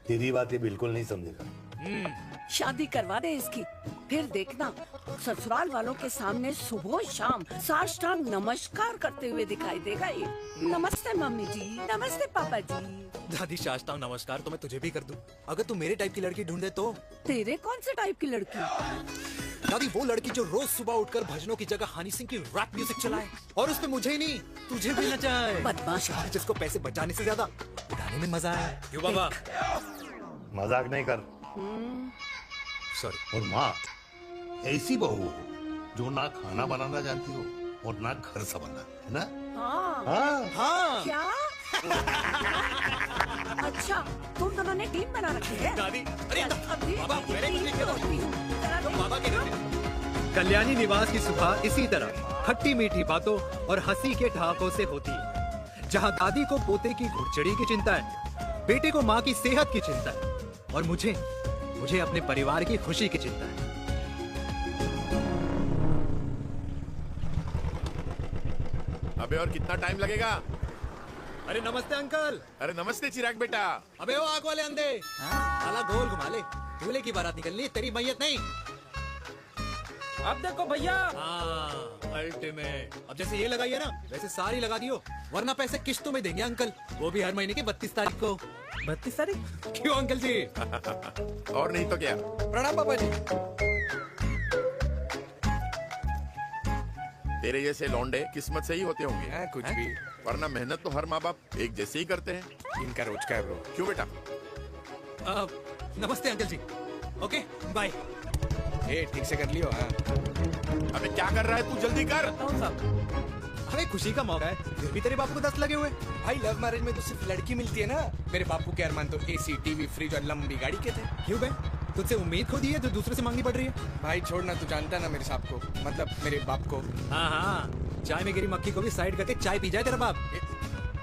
तेरी बात ये बिल्कुल नहीं समझेगा। शादी करवा दे इसकी, फिर देखना ससुराल वालों के सामने सुबह शाम साष्टांग नमस्कार करते हुए दिखाई देगा ये। नमस्ते मम्मी जी, नमस्ते पापा जी। दादी साष्टांग नमस्कार तो मैं तुझे भी कर दूं, अगर तू मेरे टाइप की लड़की ढूंढे तो। तेरे कौन से टाइप की लड़की? दादी वो लड़की जो रोज सुबह उठकर भजनों की जगह हनी सिंह की रैप म्यूजिक चलाए और उसमें मुझे ही नहीं तुझे भी नचाए। बदमाश, जिसको पैसे बचाने से ज्यादा उड़ाने में मजा आए। क्यों बाबा? मजाक नहीं कर। सॉरी। और माँ ऐसी बहू हो जो ना खाना बनाना जानती हो और ना घर संभालना, है ना? हाँ। हाँ हाँ क्या? अच्छा, तुम दोनों ने टीम बना रखी है? दादी, अरे अभी बाबा मेरे टीम लिए होती हूँ। जरा तो बाबा के कल्याणी निवास की सुबह इसी तरह खट्टी मीठी बातों और हंसी के ठहाकों से होती है, जहां दादी को पोते की घुड़चड़ी की चिंता है, बेटे को माँ की सेहत की चिंता है और मुझे अपने परिवार की खुशी की चिंता है। अबे और कितना टाइम लगेगा? अरे नमस्ते अंकल। अरे नमस्ते चिराग बेटा। अबे वो आग वाले अंधे, साला गोल घुमा ले, दूल्हे की बारात निकलनी, तेरी मैयत नहीं। अब देखो भैया। अल्टीमेट। अब जैसे ये लगाई है ना, वैसे सारी लगा दियो, वरना पैसे किश्तों में देंगे अंकल, वो भी हर महीने की 32 तारीख को। 32 तारीख? क्यों अंकल जी? और नहीं तो क्या। प्रणाम पापा जी। तेरे जैसे लौंडे किस्मत से ही होते होंगे। कुछ भी, वरना मेहनत तो हर माँ बाप एक जैसे ही करते हैं। इनका रोज का है ब्रो। क्यों बेटा? नमस्ते अंकल जी। Okay bye. ठीक से कर लियो। हाँ। अबे क्या कर रहा है तू? जल्दी कर। अरे खुशी का मौका है, फिर भी तेरे बाप को 10 लगे हुए। भाई लव मैरिज में तो सिर्फ लड़की मिलती है ना। मेरे बापू के अरमान तो एसी, टीवी, फ्रिज और लंबी गाड़ी के थे। क्यों बे? तुझसे उम्मीद खो दी है तो दूसरे से मांगनी पड़ रही है। भाई छोड़ना, तू जानता ना मेरे साहब को, मतलब मेरे बाप को। हाँ हाँ, चाय में गिरी मक्खी को भी साइड करके चाय पी जाए तेरा बाप।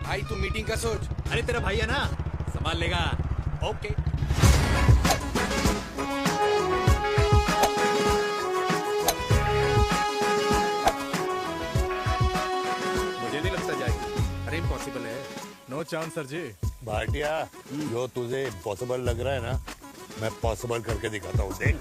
भाई तू मीटिंग का सोच। अरे तेरा भाई है ना, संभाल लेगा। ओके। मुझे नहीं लगता जाएगी। अरे इम्पॉसिबल है। नो चांस सर जी। भाटिया, जो तुझे इम्पॉसिबल लग रहा है ना, मैं पॉसिबल करके दिखाता हूँ, देख।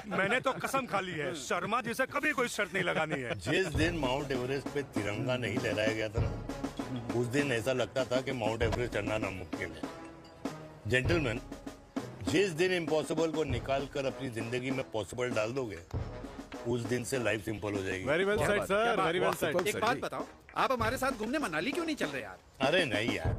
मैंने तो कसम खा ली है, शर्मा जी से कभी कोई शर्त नहीं लगानी है। जिस दिन माउंट एवरेस्ट पे तिरंगा नहीं लहराया गया था ना, उस दिन ऐसा लगता था कि माउंट एवरेस्ट चढ़ना नामुमकिन है। जेंटलमैन, जिस दिन इम्पॉसिबल को निकाल कर अपनी जिंदगी में पॉसिबल डाल दोगे, उस दिन से लाइफ सिंपल हो जाएगी। Very well said sir, very well said. एक बात बताओ, आप हमारे साथ घूमने मनाली क्यों नहीं चल रहे यार? अरे नहीं यार,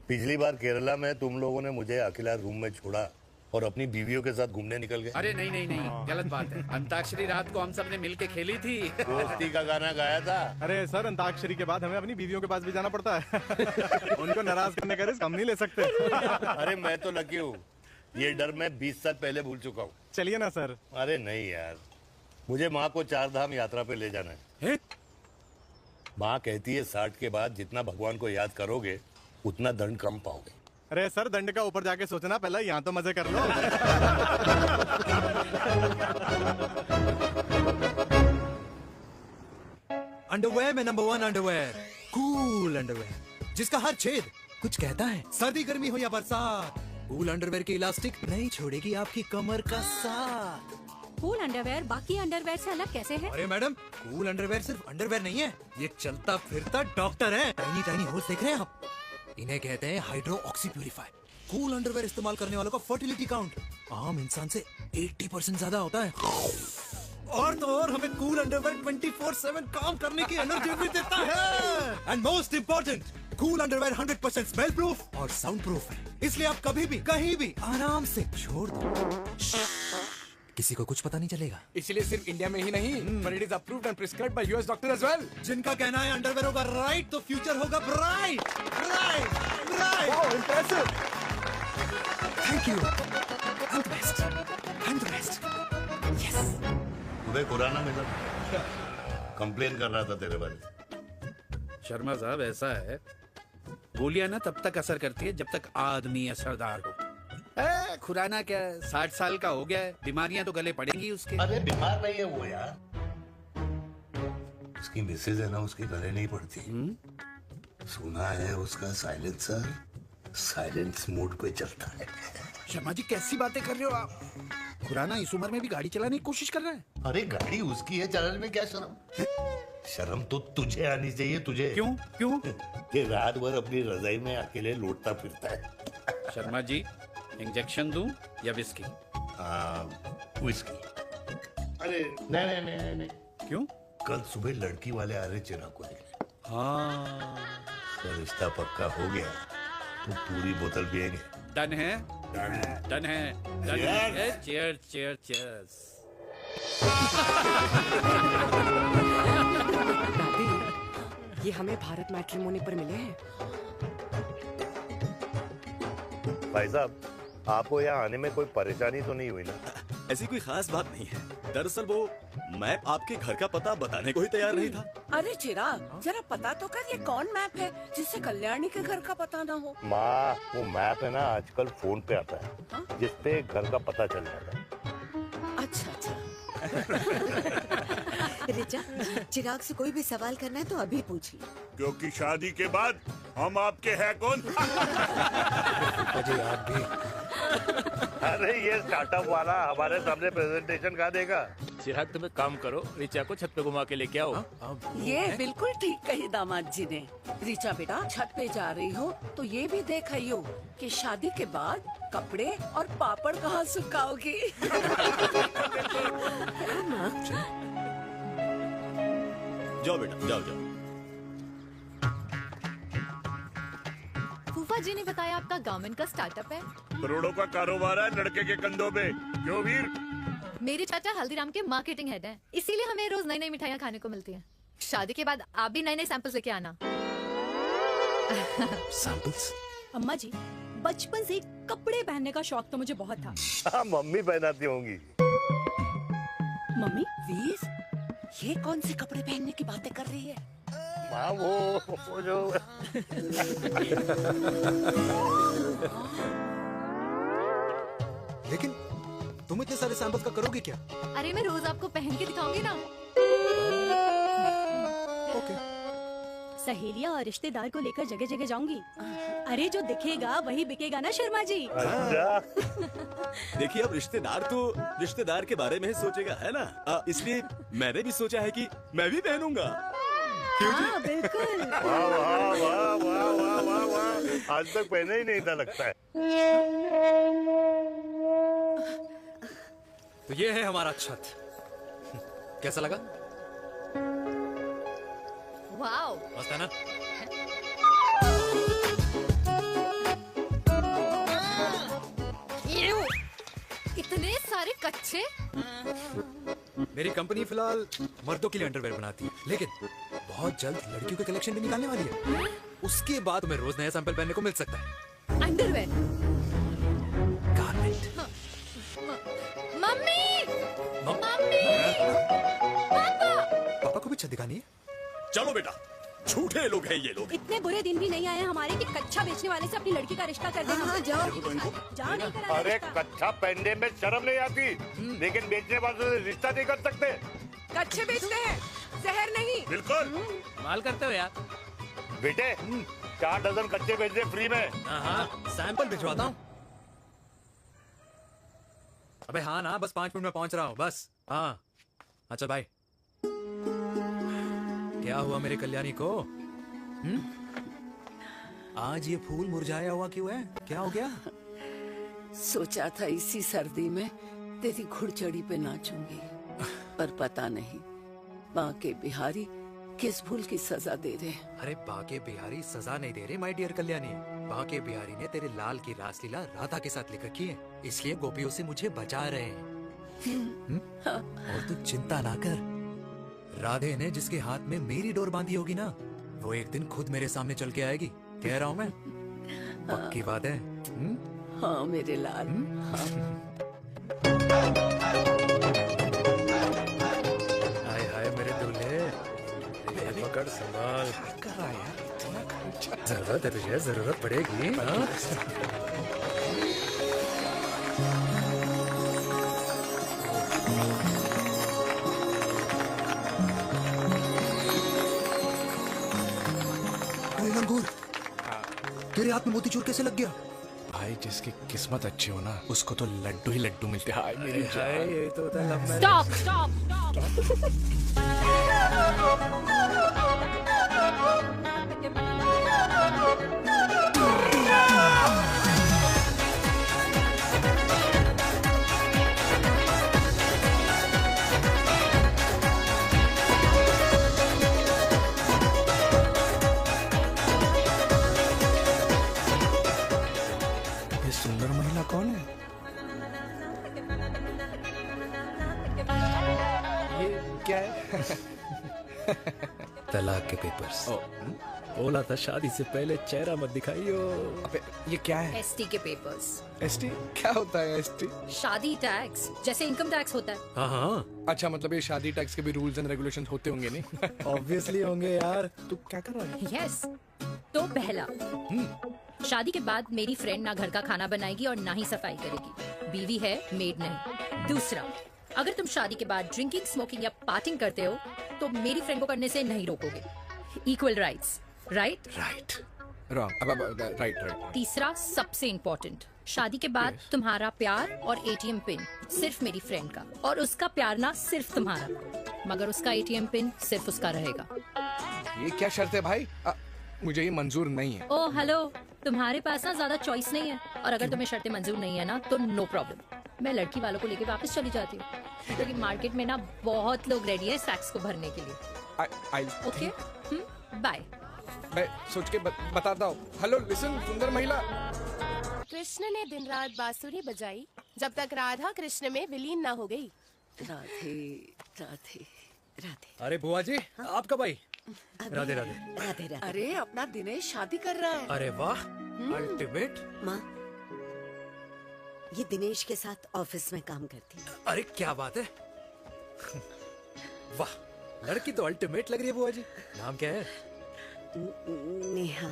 पिछली बार केरला में तुम लोगों ने मुझे अकेला रूम में छोड़ा और अपनी बीवियों के साथ घूमने निकल गए। अरे नहीं नहीं नहीं, गलत बात है। अंताक्षरी रात को हम सब ने मिलके खेली थी। दोस्ती का गाना गाया था। अरे सर, अंताक्षरी के बाद हमें अपनी बीवियों के पास भी जाना पड़ता है। उनको नाराज करने का रिस्क हम नहीं ले सकते। अरे मैं तो लकी हूँ, ये डर मैं 20 साल पहले भूल चुका हूँ। चलिए ना सर। अरे नहीं यार, मुझे माँ को 4 धाम यात्रा पे ले जाना है। माँ कहती है 60 के बाद जितना भगवान को याद करोगे उतना दंड कम पाओगे। अरे सर, दंड का ऊपर जाके सोचना, पहले यहाँ तो मजे कर लो। अंडरवेयर में नंबर 1 अंडरवेयर, कूल अंडरवेयर, जिसका हर छेद कुछ कहता है। सर्दी गर्मी हो या बरसात, कूल अंडरवेयर की इलास्टिक नहीं छोड़ेगी आपकी कमर का साथ। कूल अंडरवेयर बाकी अंडरवेयर से अलग कैसे है? अरे मैडम, कूल अंडरवेयर सिर्फ अंडरवेयर नहीं है, ये चलता फिरता डॉक्टर है। टाइनी टाइनी होल्स देख रहे हैं आप? इन्हें कहते हैं hydro oxy purifier. Cool underwear इस्तेमाल करने वालों का फर्टिलिटी काउंट आम इंसान से 80% ज्यादा होता है। और तो और हमें कूल अंडरवेयर 24/7 काम करने की एनर्जी भी देता है। And most important, cool underwear 100% smell proof और साउंड प्रूफ है, इसलिए आप कभी भी कहीं भी आराम से छोड़ दो, किसी को कुछ पता नहीं चलेगा। इसलिए सिर्फ इंडिया में ही नहीं, but it is approved and prescribed by US doctor as well. जिनका कहना है अंडरवेयर होगा राइट तो फ्यूचर होगा bright, bright, bright. Wow, impressive. Thank you. I'm the best. I'm the best. Yes. तुम्हें कुराना मिला, कंप्लेन कर रहा था तेरे बारे में। शर्मा साहब ऐसा है, गोलियां ना तब तक असर करती है जब तक आदमी असरदार हो। खुराना क्या 60 साल का हो गया है, बीमारियां तो गले पड़ेंगी उसके। अरे बीमार नहीं है वो यार, उसकी मिसेज है ना, उसके गले नहीं पड़ती। सुना है उसका साइलेंसर साइलेंस मोड पे चलता है। शर्मा जी कैसी बातें कर रहे हो आप? खुराना इस उम्र में भी गाड़ी चलाने की कोशिश कर रहा है। अरे गाड़ी उसकी है, चलाने में क्या शर्म? शर्म तो तुझे आनी चाहिए, तुझे। क्यों क्यों? कि रात भर अपनी रजाई में अकेले लौटता फिरता है। शर्मा जी इंजेक्शन दूं या विस्की? विस्की। अरे नहीं नहीं नहीं नहीं। क्यों? कल सुबह लड़की वाले आ रहे चिराग को देखने। हाँ तो रिश्ता पक्का हो गया तो पूरी बोतल पिएंगे। डन है, डन है, डन है। Cheer cheer cheers. दादी, ये हमें भारत मैट्रिमोनी पर मिले हैं। भाई साहब, आपको यहाँ आने में कोई परेशानी तो नहीं हुई ना? ऐसी कोई खास बात नहीं है। दरअसल वो मैप आपके घर का पता बताने को ही तैयार नहीं था। अरे चिराग, जरा पता तो कर ये कौन मैप है जिससे कल्याणी के घर का पता ना हो। माँ, वो मैप है ना आजकल फोन पे आता है, जिसपे घर का पता चल जाता है। अच्छा अच्छा। रिचा, चिराग से कोई भी सवाल करना है तो अभी पूछिए। क्योंकि शादी के बाद हम आपके हैं कौन? अजय आप भी। अरे ये स्टार्टअप वाला हमारे सामने प्रेजेंटेशन कहाँ देगा? चिराग तुम एक काम करो, रिचा को छत पे घुमा के लेके आओ। ये बिल्कुल ठीक कही दामाद जी ने। रिचा बेटा, छत पे जा रही हो तो ये भी देख आइयो कि शादी के बाद कपड़े और पापड़ कहाँ सुखाओगी। जाओ बेटा, जाओ जाओ। फूफा जी ने बताया आपका गारमेंट का स्टार्टअप है। करोड़ों का कारोबार है लड़के के कंधों पे। क्यों वीर? मेरे चाचा हल्दीराम के मार्केटिंग हेड हैं, इसीलिए हमें रोज नई नई मिठाइयाँ खाने को मिलती हैं। शादी के बाद आप भी नए नए सैंपल्स लेके आना। सैंपल्स? अम्मा जी, बचपन से कपड़े पहनने का शौक तो मुझे बहुत था। हाँ, मम्मी पहनाती होंगी। मम्मी, वीर, ये कौन से कपड़े पहनने की बातें कर रही है? माँ, वो जो लेकिन तुम इतने सारे सैंपल्स का करोगे क्या? अरे मैं रोज आपको पहन के दिखाऊंगी ना। ओके। सहेलियाँ और रिश्तेदार को लेकर जगह जगह जाऊंगी। अरे जो दिखेगा वही बिकेगा ना शर्मा जी। देखिए अब रिश्तेदार तो रिश्तेदार के बारे में ही सोचेगा, है ना? इसलिए मैंने भी सोचा है कि मैं भी पहनूंगा। हाँ बिल्कुल। वाह वाह वाह वाह वाह वाह वाह, आज तक पहना ही नहीं था लगता है। तो ये है हमारा छत। कैसा लगा? वाओ, मस्त है ना? इतने सारे कच्चे। मेरी कंपनी फिलहाल मर्दों के लिए अंडरवेयर बनाती है, लेकिन बहुत जल्द लड़कियों के कलेक्शन भी निकालने वाली है। उसके बाद तुम्हें रोज नया सैंपल पहनने को मिल सकता है। अंडरवेयर? गारमेंट। मम्मी, मम्मी, पापा। पापा को भी छत दिखानी है? चलो बेटा, झूठे लोग हैं ये लोग। इतने बुरे दिन भी नहीं आए हमारे कि कच्चा बेचने वाले से अपनी लड़की का रिश्ता कर देना। जाओ जाओ, नहीं करा अरे रिश्ता। कच्चा पहनने में शर्म नहीं आती, लेकिन बेचने वालों से रिश्ता नहीं कर सकते। कच्चे बेचते हैं, जहर नहीं। बिल्कुल माल करते हो यार। बेटे, 4 डजन कच्चे बेच दे फ्री में। हाँ, सैंपल भिजवाता हूँ। अबे हाँ ना, बस 5 मिनट में पहुंच रहा हूँ बस। हाँ, अच्छा भाई। क्या हुआ मेरे कल्याणी को? आज ये फूल मुरझाया हुआ क्यों है? क्या हो गया? सोचा था इसी सर्दी में तेरी घुड़चड़ी पे नाचूंगी, पर पता नहीं बांके बिहारी किस भूल की सजा दे रहे। अरे बांके बिहारी सजा नहीं दे रहे माय डियर कल्याणी। बांके बिहारी ने तेरे लाल की रासलीला राधा के साथ लिख रखी है, इसलिए गोपियों से मुझे बचा रहे हैं। और तू चिंता ना कर, राधे ने जिसके हाथ में मेरी डोर बांधी होगी ना, वो एक दिन खुद मेरे सामने चल के आएगी। कह रहा हूँ मैं, पक्की बात है। हाँ मेरे लाल। हाय हाय मेरे दूल्हे, पकड़ संभाल। कर रहा है यार, इतना खर्चा। जरूरत है तुझे, जरूरत पड़ेगी। हाँ? लंगूर, तेरे हाथ में मोतीचूर कैसे लग गया? भाई जिसकी किस्मत अच्छी हो ना, उसको तो लड्डू ही लड्डू मिलते हैं। हाय मेरी हाय, जान। ये तो होता है लव मैरिज। स्टॉप स्टॉप ये सुंदर महिला कौन है? ये क्या है? तलाक के पेपर्स। बोला था शादी से पहले चेहरा मत दिखाइयो। अबे ये क्या है? एसटी के पेपर्स। एसटी क्या होता है? एसटी शादी टैक्स, जैसे इनकम टैक्स होता है। हाँ हाँ, अच्छा, मतलब ये शादी टैक्स के भी रूल्स एंड रेगुलेशंस होते होंगे नहीं? ऑब्वियसली होंगे यार। तू क्या कर रहा है? यस। तो पहला, शादी के बाद मेरी फ्रेंड ना घर का खाना बनाएगी और ना ही सफाई करेगी। बीवी है, मेड नहीं। दूसरा, अगर तुम शादी के बाद ड्रिंकिंग, स्मोकिंग या पार्टिंग करते हो तो मेरी फ्रेंड को करने से नहीं रोकोगे। Equal rights, right? Right. Wrong. अब राइट राइट। तीसरा, सबसे इम्पोर्टेंट, शादी के बाद तुम्हारा प्यार और एटीएम पिन सिर्फ मेरी फ्रेंड का, और उसका प्यार ना सिर्फ तुम्हारा, मगर उसका एटीएम पिन सिर्फ उसका रहेगा। ये क्या शर्त है भाई? मुझे ये मंजूर नहीं है। ओ हेलो, तुम्हारे पास ना ज्यादा चॉइस नहीं है, और अगर तुम्हें शर्तें मंजूर नहीं है ना तो नो प्रॉब्लम, मैं लड़की वालों को लेके वापस चली जाती हूँ, क्योंकि मार्केट में ना बहुत लोग रेडी है सैक्स को भरने के लिए। Okay, bye. मैं सोच के बताता हूँ। हेलो लिसन, सुंदर महिला। कृष्ण ने दिन रात बांसुरी बजाई जब तक राधा कृष्ण में विलीन ना हो गई। राधे राधे राधे। अरे बुआ जी, आप कब आई? राधे राधे। राधे राधे। अरे अपना दिनेश शादी कर रहा है। अरे वाह, अल्टीमेट। माँ, ये दिनेश के साथ ऑफिस में काम करती है। अरे क्या बात है, वाह, लड़की तो अल्टीमेट लग रही है बुआ जी। नाम क्या है? नेहा।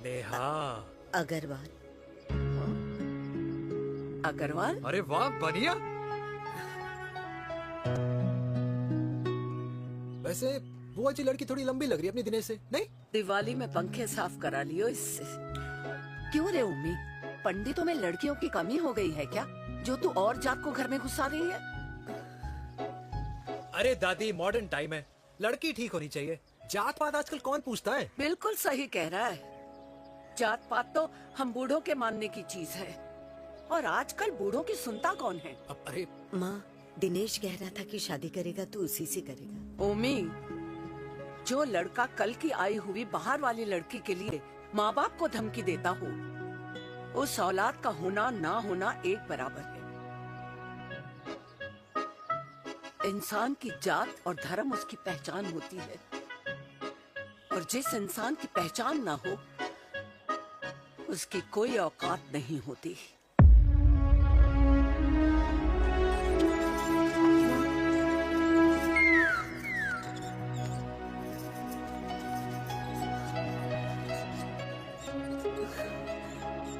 नेहा अग्रवाल। अग्रवाल? अरे वाह, बढ़िया। वैसे बुआ जी लड़की थोड़ी लंबी लग रही है अपनी दिनेश से, नहीं? दिवाली में पंखे साफ करा लियो इससे। क्यों रे उम्मी, पंडितों में लड़कियों की कमी हो गई है क्या, जो तू और जात को घर में घुसा रही है? अरे दादी, मॉडर्न टाइम है, लड़की ठीक होनी चाहिए। जात पात आजकल कौन पूछता है? बिल्कुल सही कह रहा है। जात पात तो हम बूढ़ों के मानने की चीज है, और आजकल बूढ़ों की सुनता कौन है? अरे माँ, दिनेश कह रहा था कि शादी करेगा तो उसी से करेगा। ओमी, जो लड़का कल की आई हुई बाहर वाली लड़की के लिए माँ बाप को धमकी देता हो, उस औलाद का होना ना होना एक बराबर है। इंसान की जात और धर्म उसकी पहचान होती है, और जिस इंसान की पहचान ना हो उसकी कोई औकात नहीं होती।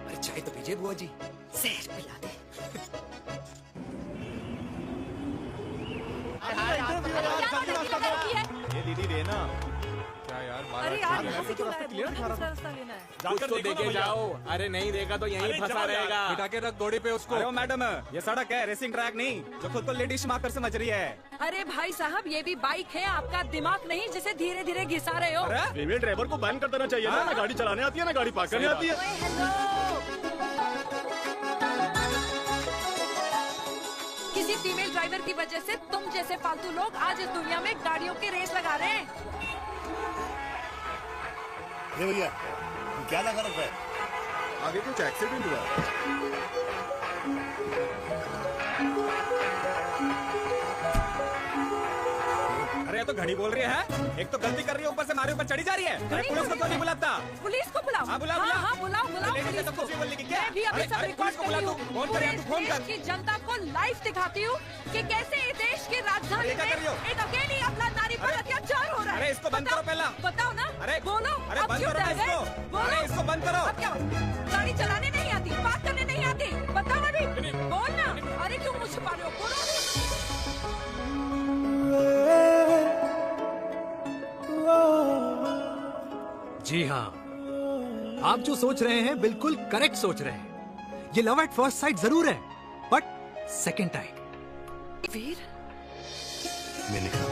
अरे चाय तो पीजिए बुआ जी। जहर पिला दे। ये दीदी देना क्या यार? अरे यार, यहाँ से क्यों लाए? दूसरा रास्ता लेना है। जाकर तो देखे जाओ। अरे नहीं देखा तो यहीं फंसा रहेगा। बिठा के रख घोड़ी पे उसको। अरे मैडम, ये सड़क है, रेसिंग ट्रैक नहीं जो खुद को लेडीज माकर समझ रही है। अरे भाई साहब, ये भी बाइक है, आपका दिमाग नहीं जिसे धीरे धीरे घिसा रहे हो। फीमेल ड्राइवर को बैन कर देना चाहिए ना गाड़ी चलाने आती है ना गाड़ी पार्क करने आती है। किसी फीमेल ड्राइवर की वजह से तुम जैसे फालतू लोग आज इस दुनिया में गाड़ियों की रेस लगा रहे हैं। ये भैया, क्या लगा रखा है? आगे कुछ एक्सीडेंट हुआ है। अरे तो घड़ी बोल रही है। एक तो गलती कर रही है, ऊपर से हमारे ऊपर चढ़ी जा रही है। अरे पुलिस को क्यों नहीं बुलाता? पुलिस को बुलाओ। हाँ बुलाओ हाँ, बुलाओ पुलिस को। कुछ भी बोलने की क्या? मैं भी अभी सब रिकॉर्ड कर रही हूँ। फोन कर, फोन कर। देश की जनता को लाइव दिखाती हूँ कि कैसे इस देश की राजधानी में एक अकेली अपना नारी पर अत्याचार हो रहा है। अरे इसको बंद करो पहला। बताओ ना। अरे बोलो। अरे अब बंद क्यों करो ना डर गए? इसको। बोलो। अरे इसको बंद करो। अब क्या? गाड़ी चलाने नहीं आती, बात करने नहीं आती, बताओ अभी। बोल ना। अरे क्यों मुझे छुपा रहे हो? बोलो। जी हाँ, आप जो सोच रहे हैं बिल्कुल करेक्ट सोच रहे हैं। ये लव एट फर्स्ट साइट जरूर है, बट सेकंड टाइम। वीर, मैंने कहा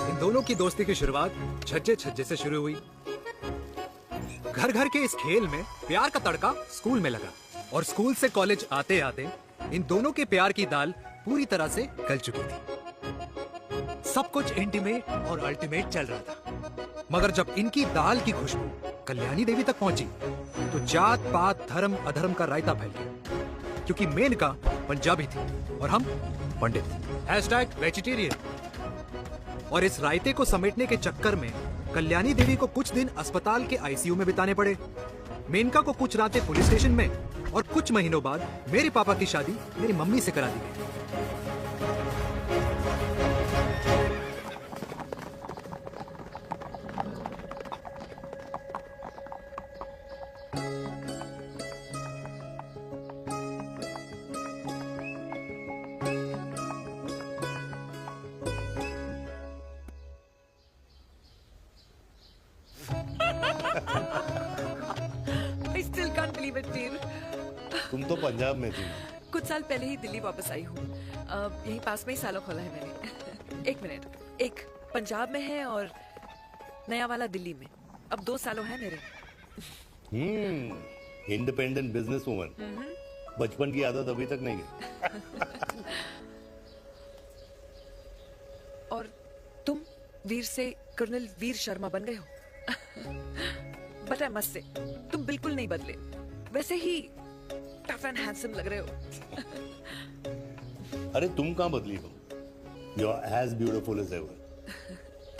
इन दोनों की दोस्ती की शुरुआत छज्जे छज्जे से शुरू हुई। घर घर के इस खेल में प्यार का तड़का स्कूल में लगा और स्कूल से कॉलेज आते आते इन दोनों के प्यार की दाल पूरी तरह से गल चुकी थी। सब कुछ इंटीमेट और अल्टीमेट चल रहा था, मगर जब इनकी दाल की खुशबू कल्याणी देवी तक पहुंची तो जात पात धर्म अधर्म का रायता फैल गया, क्योंकि मेनका पंजाबी थी और हम पंडित। #वेजिटेरियन। और इस रायते को समेटने के चक्कर में कल्याणी देवी को कुछ दिन अस्पताल के आईसीयू में बिताने पड़े। मेनका को कुछ रातें पुलिस स्टेशन में और कुछ महीनों बाद मेरे पापा की शादी मेरी मम्मी से करा दी गई। I still can't believe it, वीर। तुम तो पंजाब में थी। कुछ साल पहले ही दिल्ली वापस आई हूँ। यहीं पास में ही सालों खोला है मैंने। एक मिनट, एक पंजाब में है और नया वाला दिल्ली में। अब 2 सालों है मेरे। Independent business woman. बचपन की आदत अभी तक नहीं है। और तुम वीर से कर्नल वीर शर्मा बन गए हो। बट आई मस्ट से, तुम बिल्कुल नहीं बदले, वैसे ही टफ एंड हैंडसम लग रहे हो। अरे तुम कहाँ बदली हो? You are as beautiful as ever.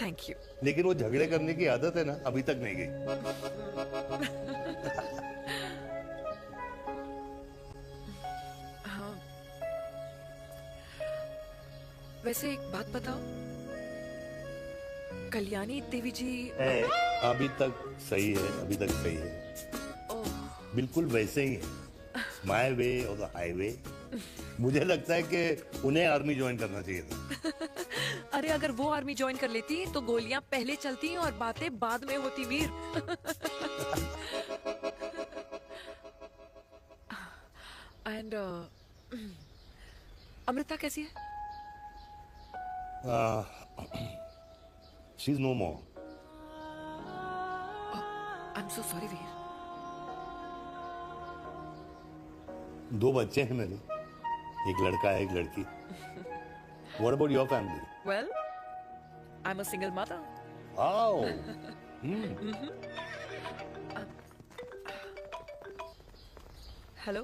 Thank you. लेकिन वो झगड़े करने की आदत है ना, अभी तक नहीं गई। हाँ। वैसे एक बात बताओ, कल्याणी देवी जी अभी तक सही है, अभी तक सही है। बिल्कुल वैसे ही है। माय वे और द हाईवे। मुझे लगता है कि उन्हें आर्मी ज्वाइन करना चाहिए था। अरे अगर वो आर्मी ज्वाइन कर लेती तो गोलियां पहले चलती और बातें बाद में होती, वीर। एंड अमृता कैसी है? She is no more. I am so sorry Veer. 2 बच्चे हैं मेरे, एक लड़का है, एक लड़की। What about your family? Well, I'm a single mother. Oh. Hello.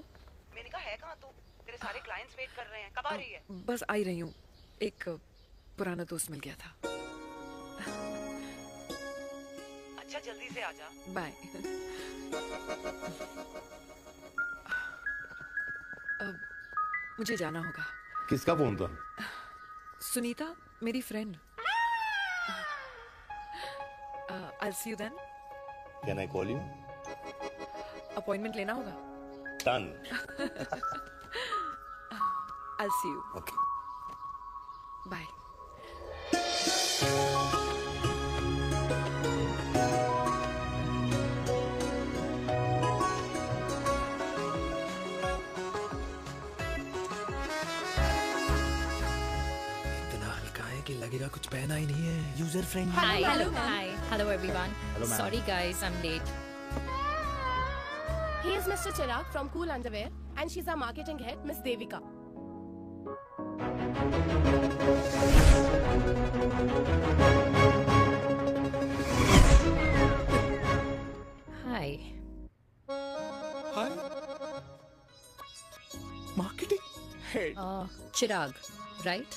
Menaka है कहाँ तू? तेरे सारे क्लाइंट्स वेट कर रहे हैं, कब आ रही है? बस आई रही हूँ, एक पुराना दोस्त मिल गया था। अच्छा जल्दी से आ जा। बाय। अब मुझे जाना होगा। किसका फोन था? सुनीता, मेरी friend. I'll see you then. Can I call you? Appointment लेना होगा। Done. I'll see you. Okay. Bye. कि लगेगा कुछ पहना ही नहीं है। User friendly. Hello everyone. Hello, ma'am. Sorry guys, I'm late. He is Mr. Chirag from Cool Underwear and she's our marketing head, Miss Devika. Hi hi marketing head Chirag, right?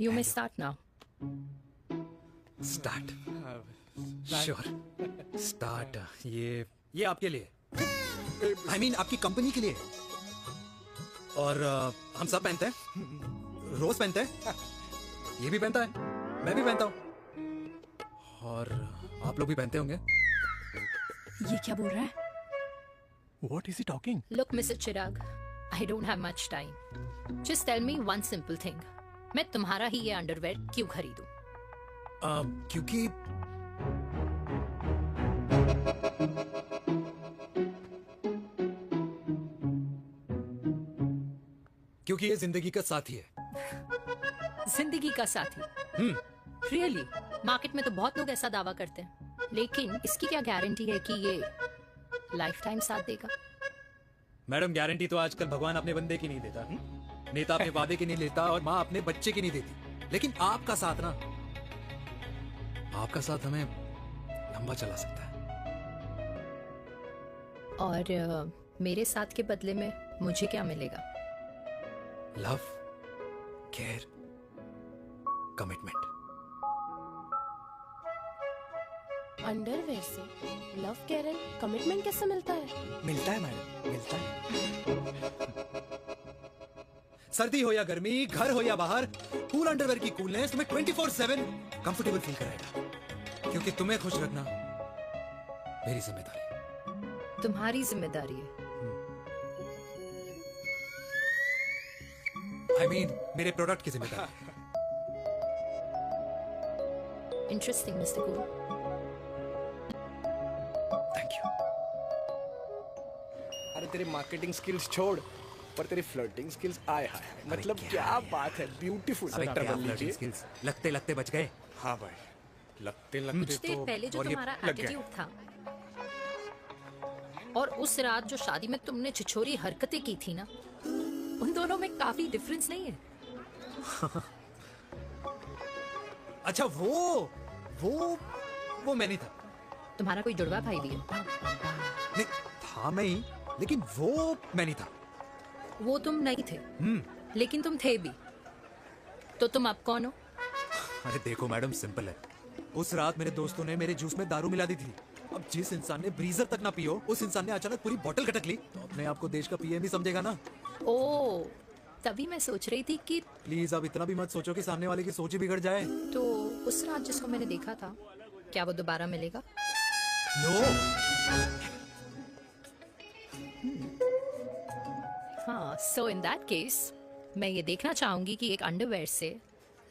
You may start now. Start. Sure. Start. ये आपके लिए. I mean, आपकी company के लिए. और हम सब पहनते हैं. रोज पहनते हैं. ये भी पहनता है. मैं भी पहनता हूँ. और आप लोग भी पहनते होंगे. ये क्या बोल रहा है? What is he talking? Look, Mr. Chirag, I don't have much time. Just tell me one simple thing. मैं तुम्हारा ही ये अंडरवेयर क्यों खरीदूं? क्योंकि ये जिंदगी का साथी है. जिंदगी का साथी? Really? मार्केट में तो बहुत लोग ऐसा दावा करते हैं, लेकिन इसकी क्या गारंटी है कि ये लाइफ टाइम साथ देगा? मैडम, गारंटी तो आजकल भगवान अपने बंदे की नहीं देता. नेता अपने वादे की नहीं लेता और माँ अपने बच्चे की नहीं देती. लेकिन आपका साथ ना, आपका साथ हमें लंबा चला सकता है. और मेरे साथ के बदले में मुझे क्या मिलेगा? Love, care, commitment. अंडरवेयर से लव, केयर एंड कमिटमेंट कैसे मिलता है? मिलता है मैडम, मिलता है. सर्दी हो या गर्मी, घर हो या बाहर, कूल अंडरवेयर की कूलनेस तुम्हें 24/7 कंफर्टेबल फील कराएगा. क्योंकि तुम्हें खुश रखना मेरी जिम्मेदारी है. तुम्हारी जिम्मेदारी है? I mean, मेरे प्रोडक्ट की जिम्मेदारी. Interesting mister Guru. Thank you. अरे तेरी मार्केटिंग स्किल्स छोड़, पर तेरी फ्लर्टिंग स्किल्स आए हाय. मतलब क्या बात है. ब्यूटीफुल. स्किल्स लगते लगते बच गए. हाँ भाई, लगते कुछ लगते देर तो. पहले जो और ये तुम्हारा लग गया. एटीट्यूड था, और उस रात जो शादी में तुमने छिछोरी हरकतें की थी ना, उन दोनों में काफी डिफरेंस नहीं है? अच्छा, वो मैं नहीं था. तुम्हारा कोई जुड़वा भाई भी है? नहीं था मैं ही, लेकिन वो मैं नहीं था. वो तुम नहीं थे, लेकिन तुम थे भी. तो तुम अब कौन हो? अरे देखो मैडम, सिंपल है. उस रात मेरे दोस्तों ने मेरे जूस में दारू मिला दी थी. अब जिस इंसान ने ब्रीजर तक ना पियो, उस इंसान ने अचानक पूरी बोतल खटक ली, तो अपने आप को देश का पीएम ही समझेगा ना. ओ, तभी मैं सोच रही थी कि प्लीज अब इतना भी मत सोचो कि सामने वाले की सोच ही बिगड़ जाए. तो उस रात जिसको मैंने देखा था, क्या वो दोबारा मिलेगा? नो. हाँ, सो इन दैट केस मैं ये देखना चाहूंगी कि एक अंडरवेयर से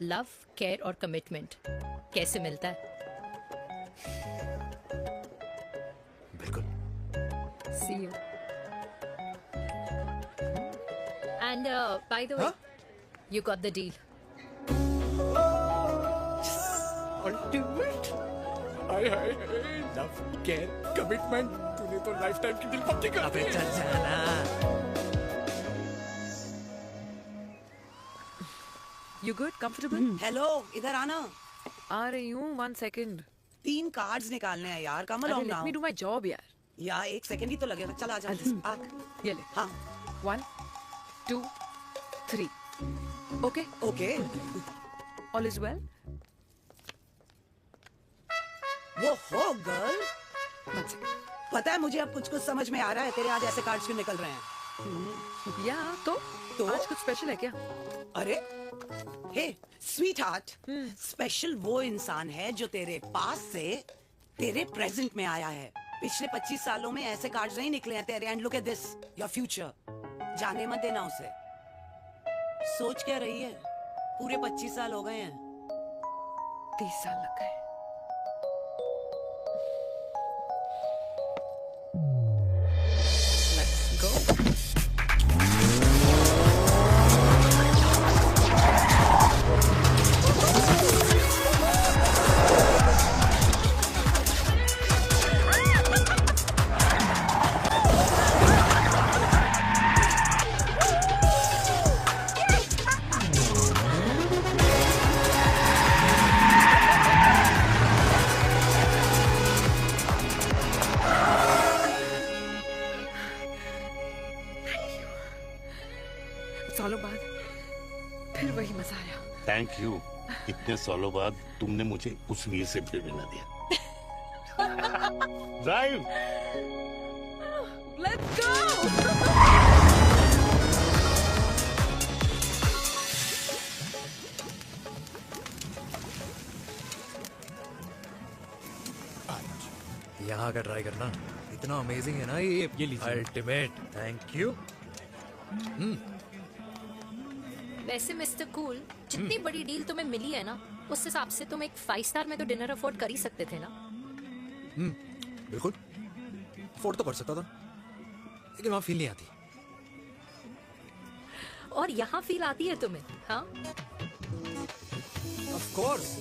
लव, केयर और कमिटमेंट कैसे मिलता है. बिल्कुल. See you. And by the way, you got the deal. Ultimate. Hi hi, love, care, commitment. तूने तो लाइफ टाइम की दिल पत्ती कर दी. चल जाना. You good? Comfortable? हेलो, इधर आना. आ रही हूँ. 1 second. 3 कार्ड्स निकालने हैं यार. कम अरे, along let now. me do my job यार. यार 1 सेकंड ही तो लगेगा. चल आजा. आ. ये ले. हाँ. 1, 2, 3. Okay? Okay. All is well? वो हो गर्ल. पता है मुझे अब कुछ कुछ समझ में आ रहा है. तेरे आज ऐसे कार्ड्स क्यों निकल रहे हैं? या तो आज कुछ स्पेशल है क्या? अरे हे स्वीट हार्ट, स्पेशल वो इंसान है जो तेरे पास से तेरे प्रेजेंट में आया है. पिछले 25 सालों में ऐसे कार्ड्स नहीं निकले हैं तेरे. And look at this, your future. जाने मत देना उसे. सोच क्या रही है? पूरे 25 साल हो गए हैं. 30 साल लग गए. Let's go. सालों बाद फिर वही मजा आया। थैंक यू, इतने सालों बाद तुमने मुझे उस वीर से फिर मिला दिया। ड्राइव। Let's go. यहाँ का ट्राई करना, इतना अमेजिंग है ना ये लीजिए अल्टीमेट। Thank you. वैसे मिस्टर कूल, जितनी बड़ी डील तुम्हें मिली है ना, उस हिसाब से तुम एक 5 स्टार में तो डिनर अफोर्ड कर ही सकते थे ना। बिल्कुल अफोर्ड तो कर सकता था, लेकिन वहां फील नहीं आती। और यहाँ फील आती है तुम्हें? हाँ, ऑफ कोर्स।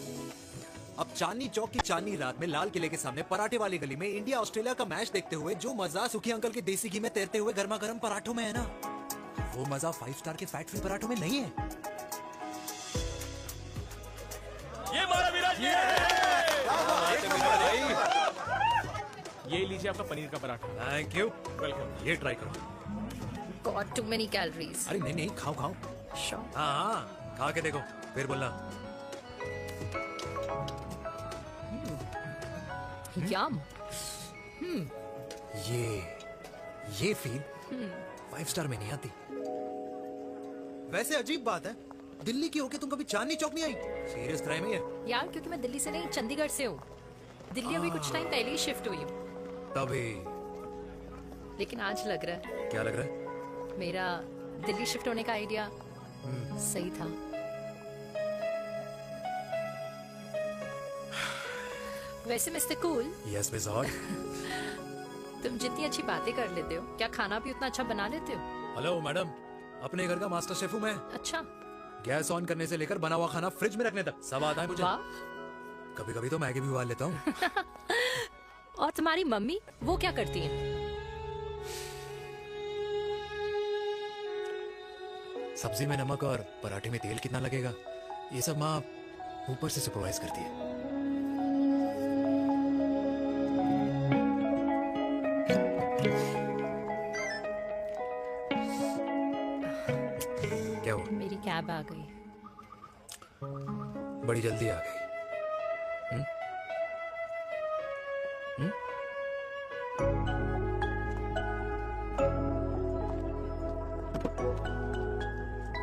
अब चांदनी चौक की चांदनी रात में लाल किले के सामने पराठे वाली गली में इंडिया ऑस्ट्रेलिया का मैच देखते हुए जो मजा सुखी अंकल के देसी घी में तैरते हुए गर्मा गर्म पराठों में है ना, वो मजा 5 स्टार के फैट फ्री पराठों में नहीं है। ये हमारा विराज ये लीजिए आपका पनीर का पराठा। Thank you, welcome. ये ट्राई करो। God too many calories. अरे नहीं नहीं, खाओ खाओ। Sure. हाँ, खा के देखो फिर बोलना। यम। ये फील 5 स्टार में नहीं आती। वैसे अजीब बात है, दिल्ली की होके तुम कभी चांदनी चौक नहीं आई? सीरियस क्राइम है ये। यार क्योंकि मैं दिल्ली से नहीं, चंडीगढ़ से हूँ। दिल्ली अभी कुछ टाइम पहले ही शिफ्ट हुई हूँ। तभी। लेकिन आज लग रहा है, क्या लग रहा है? मेरा दिल्ली शिफ्ट होने का आइडिया सही था। वैसे mister cool, yes miss hot. तुम जितनी अच्छी बातें कर लेते हो, क्या खाना भी उतना अच्छा बना लेते हो? हेलो मैडम, अपने घर का मास्टर शेफ हूँ मैं। अच्छा। गैस ऑन करने से लेकर बना हुआ खाना फ्रिज में रखने तक सब आता है मुझे। कभी कभी तो मैगी भी उबाल लेता हूँ। और तुम्हारी मम्मी, वो क्या करती हैं? सब्जी में नमक और पराठे में तेल कितना लगेगा, ये सब माँ ऊपर से सुपरवाइज करती है। क्या हुआ? मेरी कैब आ गई। बड़ी जल्दी आ गई।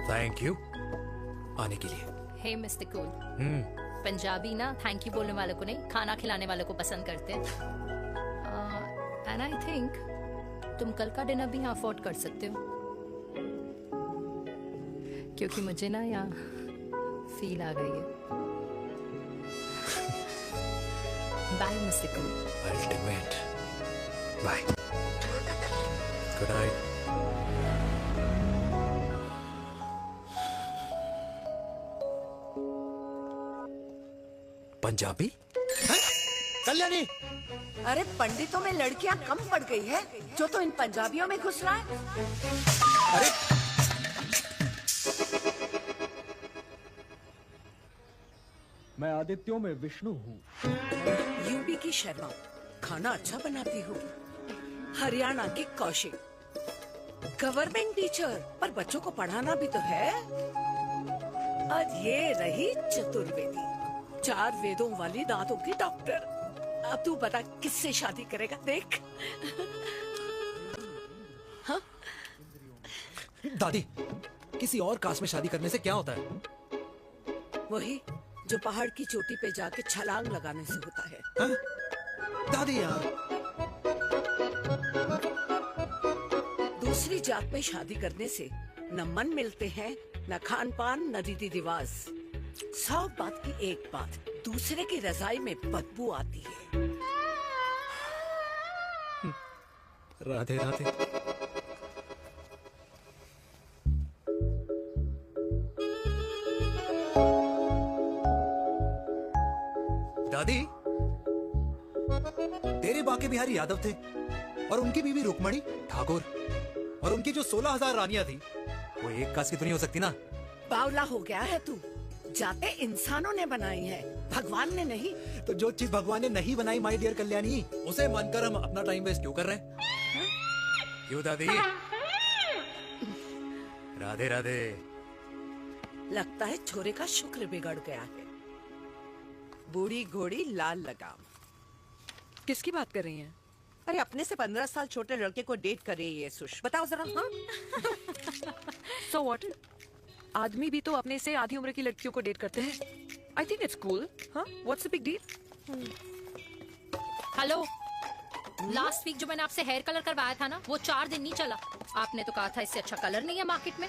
थैंक यू आने के लिए। हे मिस्टर कूल, पंजाबी ना थैंक यू बोलने वालों को नहीं, खाना खिलाने वालों को पसंद करते हैं। एंड आई थिंक तुम कल का डिनर भी यहाँ अफोर्ड कर सकते हो, क्योंकि मुझे ना यहाँ फील आ गई है। Bye mister cool. Ultimate bye. Good night. Punjabi? Kalyani! अरे पंडितों में लड़कियां कम पड़ गई है जो तो इन पंजाबियों में घुस रहा है। अरे मैं आदित्यों में विष्णु हूँ। यूपी की शर्मा खाना अच्छा बनाती होगी, हरियाणा की कौशिक गवर्नमेंट टीचर, पर बच्चों को पढ़ाना भी तो है। और ये रही चतुर्वेदी, 4 वेदों वाली दांतों की डॉक्टर। अब तू बता किससे शादी करेगा? देख। हाँ? दादी, किसी और कास्ट में शादी करने से क्या होता है? वही जो पहाड़ की चोटी पे जाके छलांग लगाने से होता है। हाँ? दादी यार, दूसरी जात में शादी करने से न मन मिलते हैं, न खान पान, न रीति रिवाज। 100 बात की एक बात, दूसरे की रजाई में बदबू आती है। राधे राधे। दादी, तेरे बाके बिहारी यादव थे और उनकी बीवी रुक्मणी ठाकुर, और उनकी जो 16,000 रानियां थी वो एक कास्ट की तो नहीं हो सकती ना। बावला हो गया है तू। जाते इंसानों ने बनाई है, भगवान ने नहीं। तो जो चीज भगवान ने नहीं बनाई माय डियर कल्याणी, उसे मानकर हम अपना टाइम वेस्ट क्यों कर रहे हैं? क्यों दादी? राधे राधे। लगता है छोरे का शुक्र बिगड़ गया है। बूढ़ी घोड़ी लाल लगाम। किसकी बात कर रही हैं? अरे अपने से 15 साल छोटे लड़के को डेट कर रही है ये सुश। बताओ जरा। हाँ? So what? आदमी भी तो अपने से आधी उम्र की लड़कियों को डेट करते हैं। I think it's cool. हाँ? What's the big deal? Hello, last week जो मैंने आपसे हेयर कलर करवाया था ना, वो 4 दिन नहीं चला। आपने तो कहा था इससे अच्छा कलर नहीं है मार्केट में।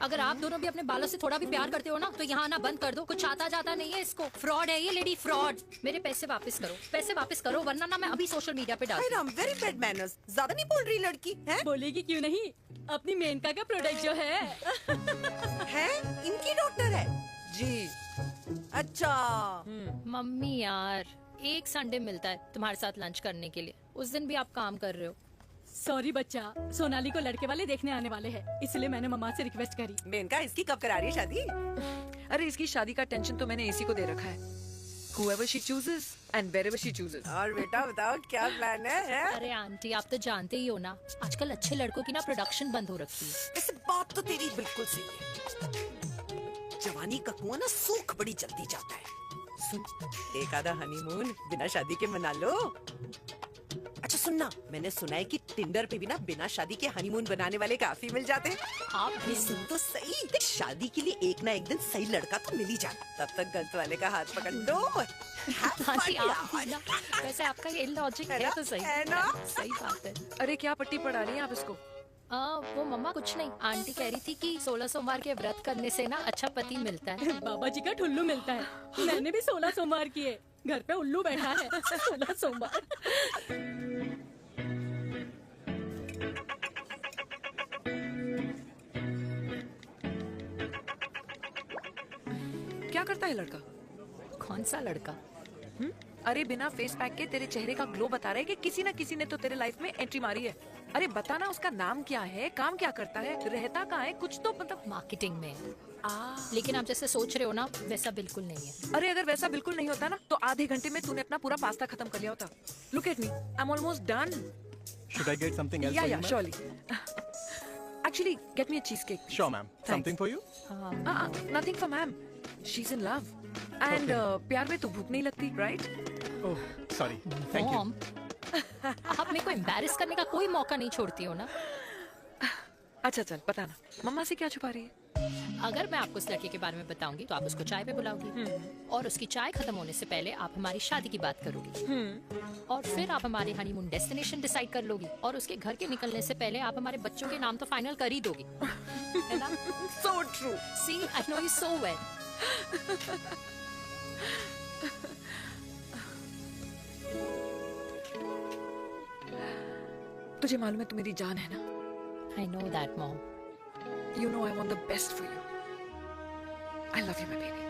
अगर आप दोनों भी अपने बालों से थोड़ा भी प्यार करते हो ना, तो यहाँ आना बंद कर दो। कुछ आता जाता नहीं है इसको। फ्रॉड है ये लेडी, फ्रॉड। मेरे पैसे वापस करो, पैसे वापस करो, वरना ना मैं अभी सोशल मीडिया पे डाल दूँ। Very bad manners. ज्यादा नहीं बोल रही लड़की है? बोलेगी क्यों नहीं? अपनी मेनका का प्रोडक्ट जो है इनकी डॉक्टर है जी। अच्छा मम्मी यार, एक संडे मिलता है तुम्हारे साथ लंच करने के लिए, उस दिन भी आप काम कर रहे हो। सॉरी बच्चा, सोनाली को लड़के वाले देखने आने वाले हैं, इसलिए मैंने मम्मा से रिक्वेस्ट करी। मेनका इसकी कब करा रही है शादी? अरे इसकी शादी का टेंशन तो मैंने इसी को दे रखा है। Whoever she chooses and wherever she chooses. और बेटा बताओ क्या प्लान है? अरे आंटी, आप तो जानते ही हो ना, आजकल अच्छे लड़कों की ना प्रोडक्शन बंद हो रखी है। ऐसे बात तो तेरी बिल्कुल सही है। जवानी का कुआं ना सूख बड़ी जल्दी जाता है। सुन, एक आधा हनीमून बिना शादी के मना लो। अच्छा सुनना, मैंने सुना है कि टिंडर पे भी ना बिना शादी के हनीमून बनाने वाले काफी मिल जाते हैं। आप भी सुन तो सही, देख शादी के लिए एक ना एक दिन सही लड़का तो मिल ही जाता। तब तक गलत वाले का हाथ पकड़ लो। आंटी आप भी ना, वैसे आपका ये लॉजिक है तो सही है ना? सही बात है। अरे क्या पट्टी पढ़ा रही हैं आप इसको? वो मम्मा कुछ नहीं, आंटी कह रही थी कि 16 सोमवार के व्रत करने से ना अच्छा पति मिलता है। बाबा जी का ठुल्लू मिलता है। मैंने भी 16 सोमवार किए, घर पे उल्लू बैठा है। 16 सोमवार। क्या करता है लड़का? कौन सा लड़का? अरे बिना फेस पैक के तेरे चेहरे का ग्लो बता रहा है कि किसी ना किसी ने तो तेरे लाइफ में एंट्री मारी है। अरे बता ना, उसका नाम क्या है, काम क्या करता है, रहता कहाँ है, कुछ तो मतलब। मार्केटिंग में। लेकिन आप जैसे सोच रहे हो ना, वैसा बिल्कुल नहीं है। अरे अगर वैसा बिल्कुल नहीं होता ना, तो आधे घंटे में तूने अपना पूरा पास्ता खत्म कर लिया होता। Look at me, I am almost done. Should I get something else Yeah, for yeah, you, surely. Actually, get me a cheesecake. Sure, ma'am. Something for you? Nothing for ma'am. She's in love. And प्यार में तो भूख नहीं लगती, right? Oh, sorry. Thank you. आप मेरे को embarrass करने का कोई मौका नहीं छोड़ती हो ना। अच्छा चल बताना, मम्मा से क्या छुपा रही है? अगर मैं आपको उस लड़के के बारे में बताऊंगी तो आप उसको चाय पे बुलाओगी, और उसकी चाय खत्म होने से पहले आप हमारी शादी की बात करोगी, और फिर आप हमारे हनीमून डेस्टिनेशन डिसाइड कर लोगी, और उसके घर के निकलने से पहले आप हमारे बच्चों के नाम तो फाइनल कर ही दोगी, है ना? So true. See, I know you so well. तुझे मालूम है तू मेरी जान है ना? I know that, Mom. You know I want the best for you. I love you, my baby.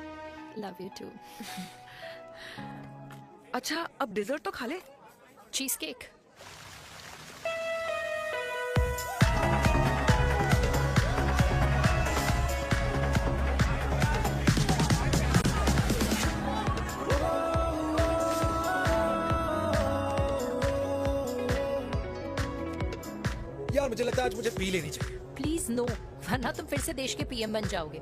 Love you too. अच्छा, अब डिजर्ट तो खा ले। Cheese cake. यार मुझे लगता है आज मुझे पी लेनी चाहिए। प्लीज नो, वरना तुम फिर से देश के पीएम बन जाओगे।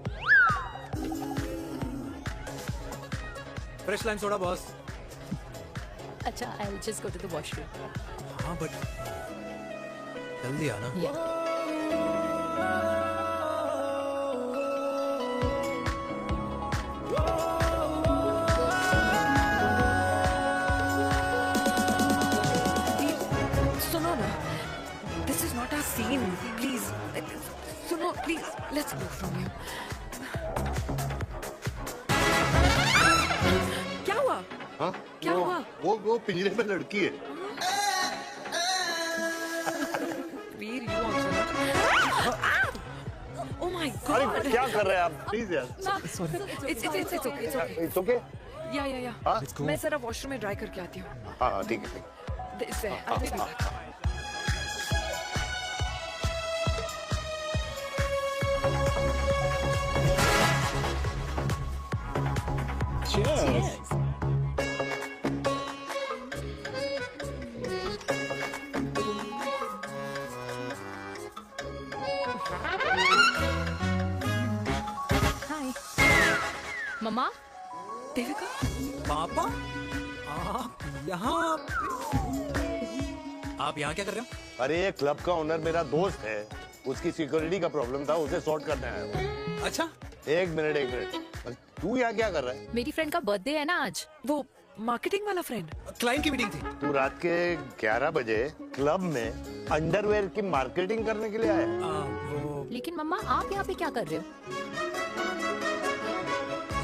Fresh lime soda boss. अच्छा, I'll just go to the washroom. हाँ बट जल्दी आना। सुनो ना, this is not our scene. Please, सुनो please, let's go from here. क्या हुआ? हाँ? क्या हुआ? वो पिंजरे में लड़की है। वीर, you also. Oh my God! अरे क्या कर रहे हैं आप? प्लीज यार। It's okay. It's okay? Yeah. हाँ? मैं जरा वॉशरूम में ड्राई करके आती हूँ। हाँ ठीक है। This है। I'll be back. Cheers. मम्मा, देविका, पापा, आप यहाँ क्या कर रहे हो? अरे ये क्लब का ओनर मेरा दोस्त है, उसकी सिक्योरिटी का प्रॉब्लम था, उसे सॉर्ट करने आया हूँ। अच्छा, एक मिनट, तू यहाँ क्या कर रहा है? मेरी फ्रेंड का बर्थडे है ना आज। वो मार्केटिंग वाला फ्रेंड, क्लाइंट की मीटिंग थी। तू रात के 11 बजे क्लब में अंडरवेयर की मार्केटिंग करने के लिए आया? लेकिन मम्मा, आप यहाँ पे क्या कर रहे हो?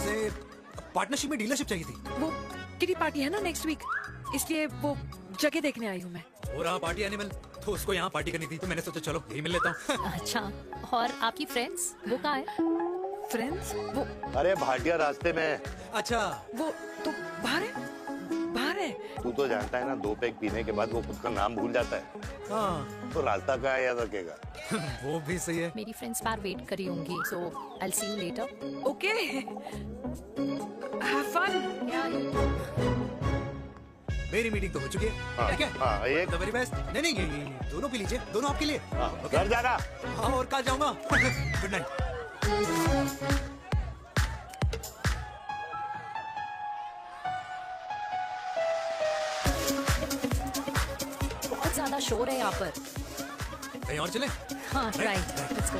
मुझे पार्टनरशिप में डीलरशिप चाहिए थी। वो किटी पार्टी है ना नेक्स्ट वीक, इसलिए वो जगह देखने आई हूँ मैं। हो रहा पार्टी एनिमल, तो उसको यहाँ पार्टी करनी थी, तो मैंने सोचा चलो यही मिल लेता हूँ। अच्छा, और आपकी फ्रेंड्स वो कहाँ है? फ्रेंड्स वो, अरे भाटिया रास्ते में। अच्छा, वो तो बाहर है, बाहर है। तू तो जानता है ना, 2 पैक पीने के बाद वो खुद का नाम भूल जाता है। हाँ। तो रास्ता कहाँ याद रखेगा? वो भी सही है। मेरी फ्रेंड्स बाहर वेट कर रही होंगी, so I will see you later. Okay, have fun. मेरी मीटिंग तो हो चुकी है। ठीक है? हाँ, एक द वेरी बेस्ट। नहीं, ये दोनों पी लीजिए, दोनों आपके लिए। घर जाना। हाँ, और कल जाऊंगा। Good night. बहुत ज्यादा शोर है यहाँ पर। कहीं और चले? हाँ, राइट, लेट्स गो।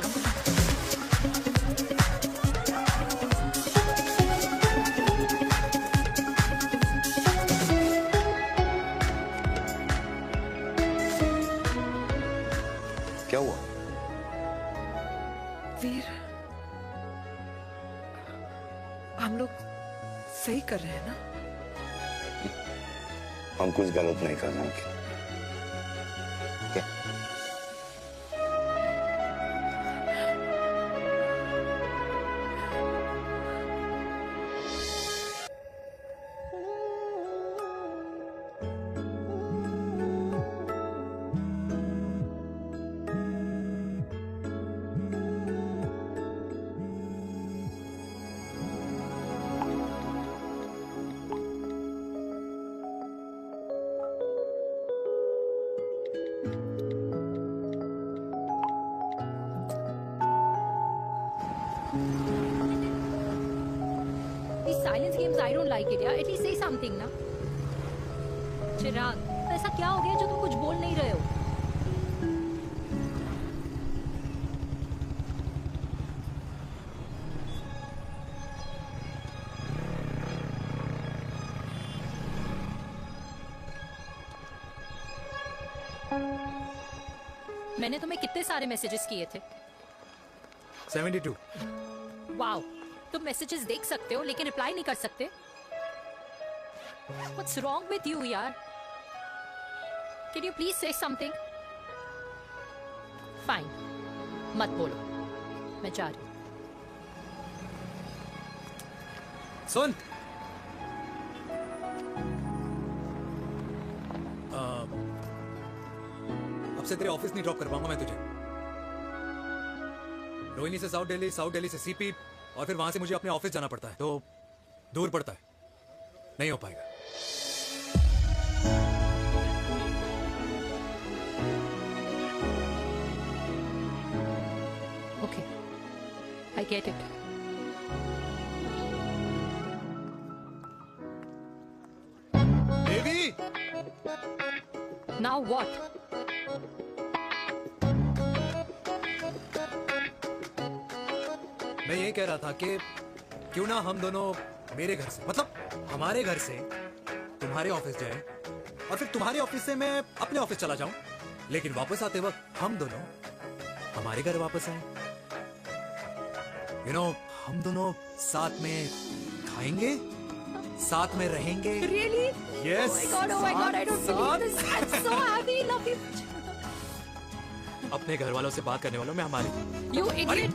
क्या हुआ? वीर, हम लोग सही कर रहे हैं ना? हम कुछ गलत नहीं कर रहे। These silence games, I don't like it, यार। At least say something ना। चिराग, ऐसा क्या हो गया जो तुम कुछ बोल नहीं रहे हो? मैंने तुम्हें कितने सारे मैसेजेस किए थे? 72। वाओ, तुम मैसेजेस देख सकते हो लेकिन रिप्लाई नहीं कर सकते? What's wrong with you, यार? Can you please say something? Fine, मत बोलो, मैं जा रही हूँ। सुन, अब से तेरे ऑफिस नहीं ड्रॉप कर पाऊंगा मैं तुझे। रोहिणी से साउथ दिल्ली से सीपी, और फिर वहां से मुझे अपने ऑफिस जाना पड़ता है, तो दूर पड़ता है, नहीं हो पाएगा। Okay, I get it. Baby! Now what? मैं ये कह रहा था कि क्यों ना हम दोनों मेरे घर से, मतलब हमारे घर से तुम्हारे ऑफिस जाएं, और फिर तुम्हारे ऑफिस से मैं अपने ऑफिस चला जाऊं, लेकिन वापस आते वक्त हम दोनों हमारे घर वापस आए। हम दोनों साथ में खाएंगे, साथ में रहेंगे। Really? Yes. Oh my God, I don't believe this. I'm so happy, love you. अपने घर वालों से बात करने वालों में हमारे। You idiot.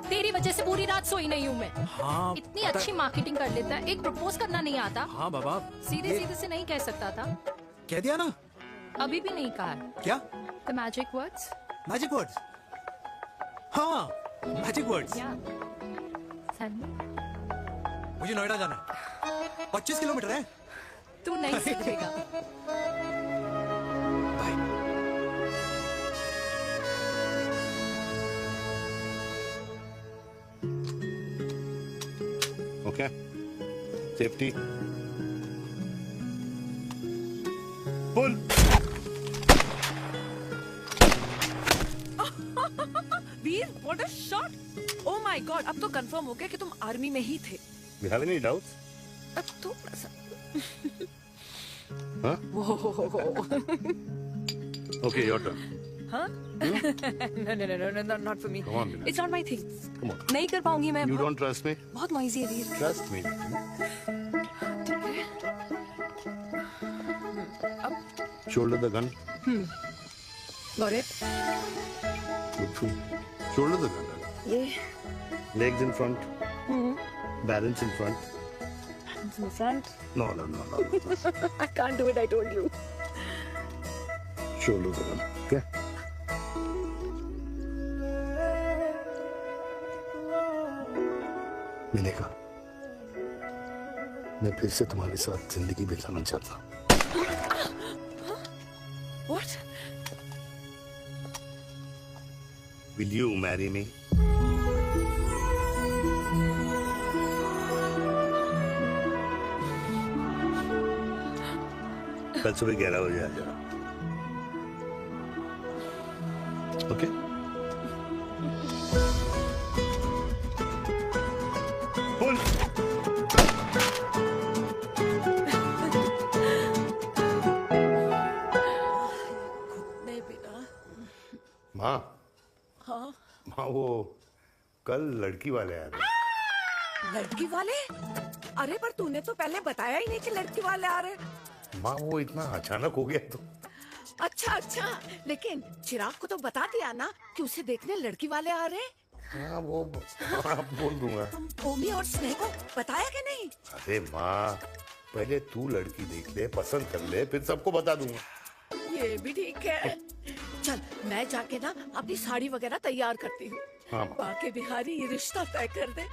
तेरी वजह से पूरी रात सोई नहीं हूँ मैं। हाँ, इतनी अच्छी मार्केटिंग कर लेता है, एक प्रपोज करना नहीं आता। हाँ बाबा, सीधे सीधे से नहीं कह सकता था। कह दिया ना। अभी भी नहीं कहा। क्या? The magic words. Magic words? हाँ, मैजिक वर्ड्स। मुझे नोएडा जाना है, 25 किलोमीटर है। तू नहीं सीखेगा। Okay safety pull. Veer, what a shot! Oh my god, अब तो कंफर्म हो गया कि तुम आर्मी में ही थे। You have any doubts? अब थोड़ा सा। Huh? Whoa. Okay, your turn. Huh? No, not for me. Come on, Mila. It's not my thing. Come on. नहीं कर पाऊंगी मैं। You don't trust me? बहुत noisy है वीर। Trust me. Shoulder the gun. Got it. Shoulder the gun. ये। Legs in front. Balance in front. Hands in front. No. I can't do it. I told you. Shoulder the gun. Okay. मिलेगा। मैं फिर से तुम्हारे साथ जिंदगी बिताना चाहता हूँ। What? Will you marry me? कल सुबह 11 बजे आ जाना। ओके? पुल। नहीं बेटा। माँ हाँ। माँ वो कल लड़की वाले आ रहे। लड़की वाले? अरे पर तूने तो पहले बताया ही नहीं कि लड़की वाले आ रहे। माँ वो इतना अचानक हो गया तो। अच्छा, लेकिन चिराग को तो बता दिया ना कि उसे देखने लड़की वाले आ रहे। हाँ वो आप बोल दूंगा। ओमी और स्नेह को बताया कि नहीं? अरे माँ पहले तू लड़की देख ले, पसंद कर ले, फिर सबको बता दूंगा। ये भी ठीक है। चल मैं जाके ना अपनी साड़ी वगैरह तैयार करती हूँ। हाँ। बाकी बिहारी ये रिश्ता तय कर दे,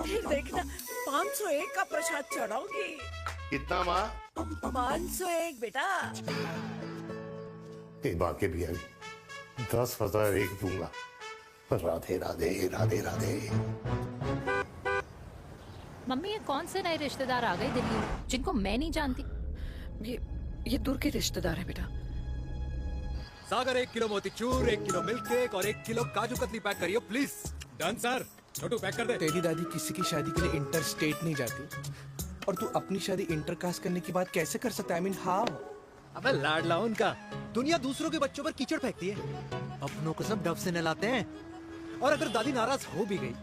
फिर देखना 501 का प्रसाद चढ़ाऊंगी। कितना माँ? 501 बेटा। बाकी बिहारी 10,001 दूंगा। राधे राधे राधे राधे। मम्मी ये कौन से नए रिश्तेदार आ गए दिल्ली में जिनको मैं नहीं जानती? ये दूर के रिश्तेदार है बेटा। सागर 1 किलो मोतीचूर, 1 किलो मिल्क केक और 1 किलो काजू कतली पैक करियो प्लीज। Done sir. छोटू पैक कर दे। तेरी दादी किसी की शादी के लिए इंटर स्टेट नहीं जाती और तू अपनी शादी इंटर कास्ट करने की बात कैसे कर सकता है? I mean, how? अबे लाडला उनका। दुनिया दूसरों के बच्चों पर कीचड़ फेंकती है, अपनों को सब डब से नहलाते हैं। और अगर दादी नाराज हो भी गई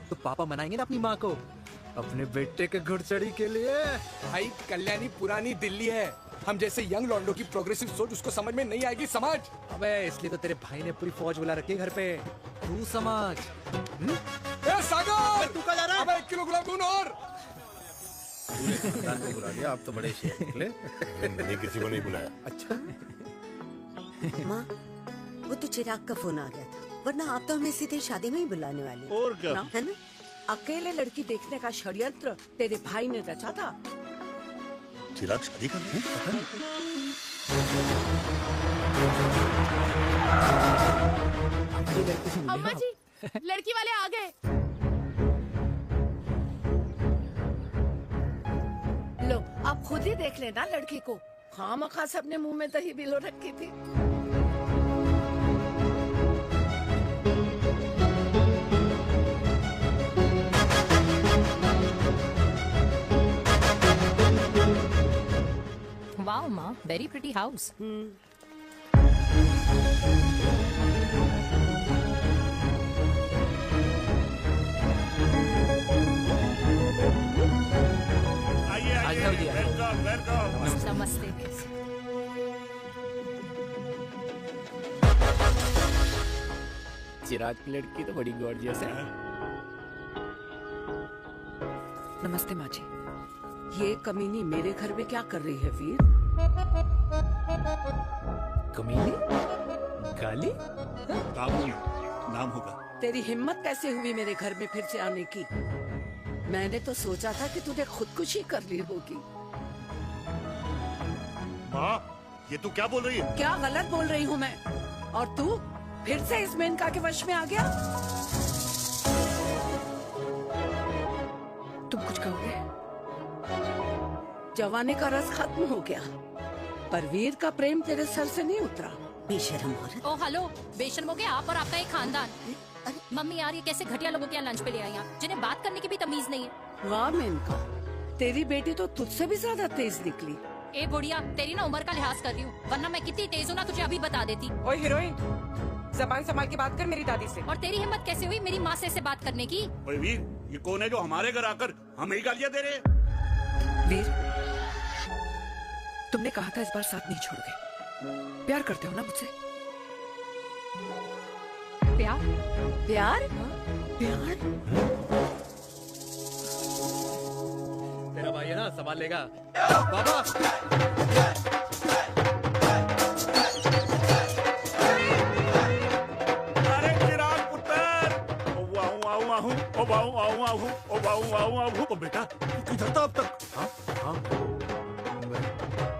तो पापा मनाएंगे ना अपनी माँ को अपने बेटे के घुड़चढ़ी के लिए। भाई कल्याणी पुरानी दिल्ली है, हम जैसे यंग लॉन्डो की प्रोग्रेसिव सोच उसको समझ में नहीं आएगी। समझ। अबे इसलिए तो तेरे भाई ने पूरी फौज बुला रखी है घर पे। तू समझ। ए सागर तू कहाँ जा रहा है? अबे 1 किलो गुलाब जामुन और। बुला लिया, आप तो बड़े शेर निकले। मैंने किसी को नहीं बुलाया। अच्छा माँ वो तो चिराग का फोन आ गया था, वरना आप तो हमें सीधे शादी में ही बुलाने वाली। और क्या? है ना? अकेले लड़की देखने का षड्यंत्र तेरे भाई ने रचा था। चिराग शादी कर अम्मा जी लड़की वाले आ गए। लो आप खुद ही देख लेना लड़की को। खामखा सबने मुंह में दही बिलो रखी थी। वाओ माँ, वेरी प्रिटी हाउस। आइए वेलकम वेलकम। नमस्ते। चिराग की लड़की तो बड़ी गॉर्जियस है। नमस्ते माँ जी। ये कमीनी मेरे घर में क्या कर रही है वीर? कमीनी? गाली? काबुल नाम होगा। तेरी हिम्मत कैसे हुई मेरे घर में फिर से आने की? मैंने तो सोचा था कि तूने खुदकुशी कर ली होगी। माँ ये तू क्या बोल रही है? क्या गलत बोल रही हूँ मैं? और तू फिर से इस मेनका के वश में आ गया? तुम कुछ जवानी का रस खत्म हो गया, पर वीर का प्रेम तेरे सर से नहीं उतरा। बेशरम औरत। ओ हेलो, बेशर्म हो गए आप और आपका एक खानदान। मम्मी यार, ये कैसे घटिया लोगों के यहाँ लंच पे ले आई हैं, जिन्हें बात करने की भी तमीज नहीं है। वाह मेनका, तेरी बेटी तो तुझसे भी ज्यादा तेज निकली। ए बुढ़िया, तेरी ना उम्र का लिहाज कर रही हूँ, वरना मैं कितनी तेज हूँ ना तुझे अभी बता देती। ओए हीरोइन, ज़बान संभाल के बात कर मेरी दादी से। और तेरी हिम्मत कैसे हुई मेरी माँ से ऐसे बात करने की? ओए वीर, ये कौन है जो हमारे घर आकर हमें ही गालियां दे रहे हैं? वीर, तुमने कहा था इस बार साथ नहीं छोड़ोगे। प्यार करते हो ना मुझसे? प्यार? प्यार? प्यार? तेरा भाई है ना, संभाल लेगा। बाबा अरे चिराग पुत्र, ओ बेटा, तू किधर था अब तक?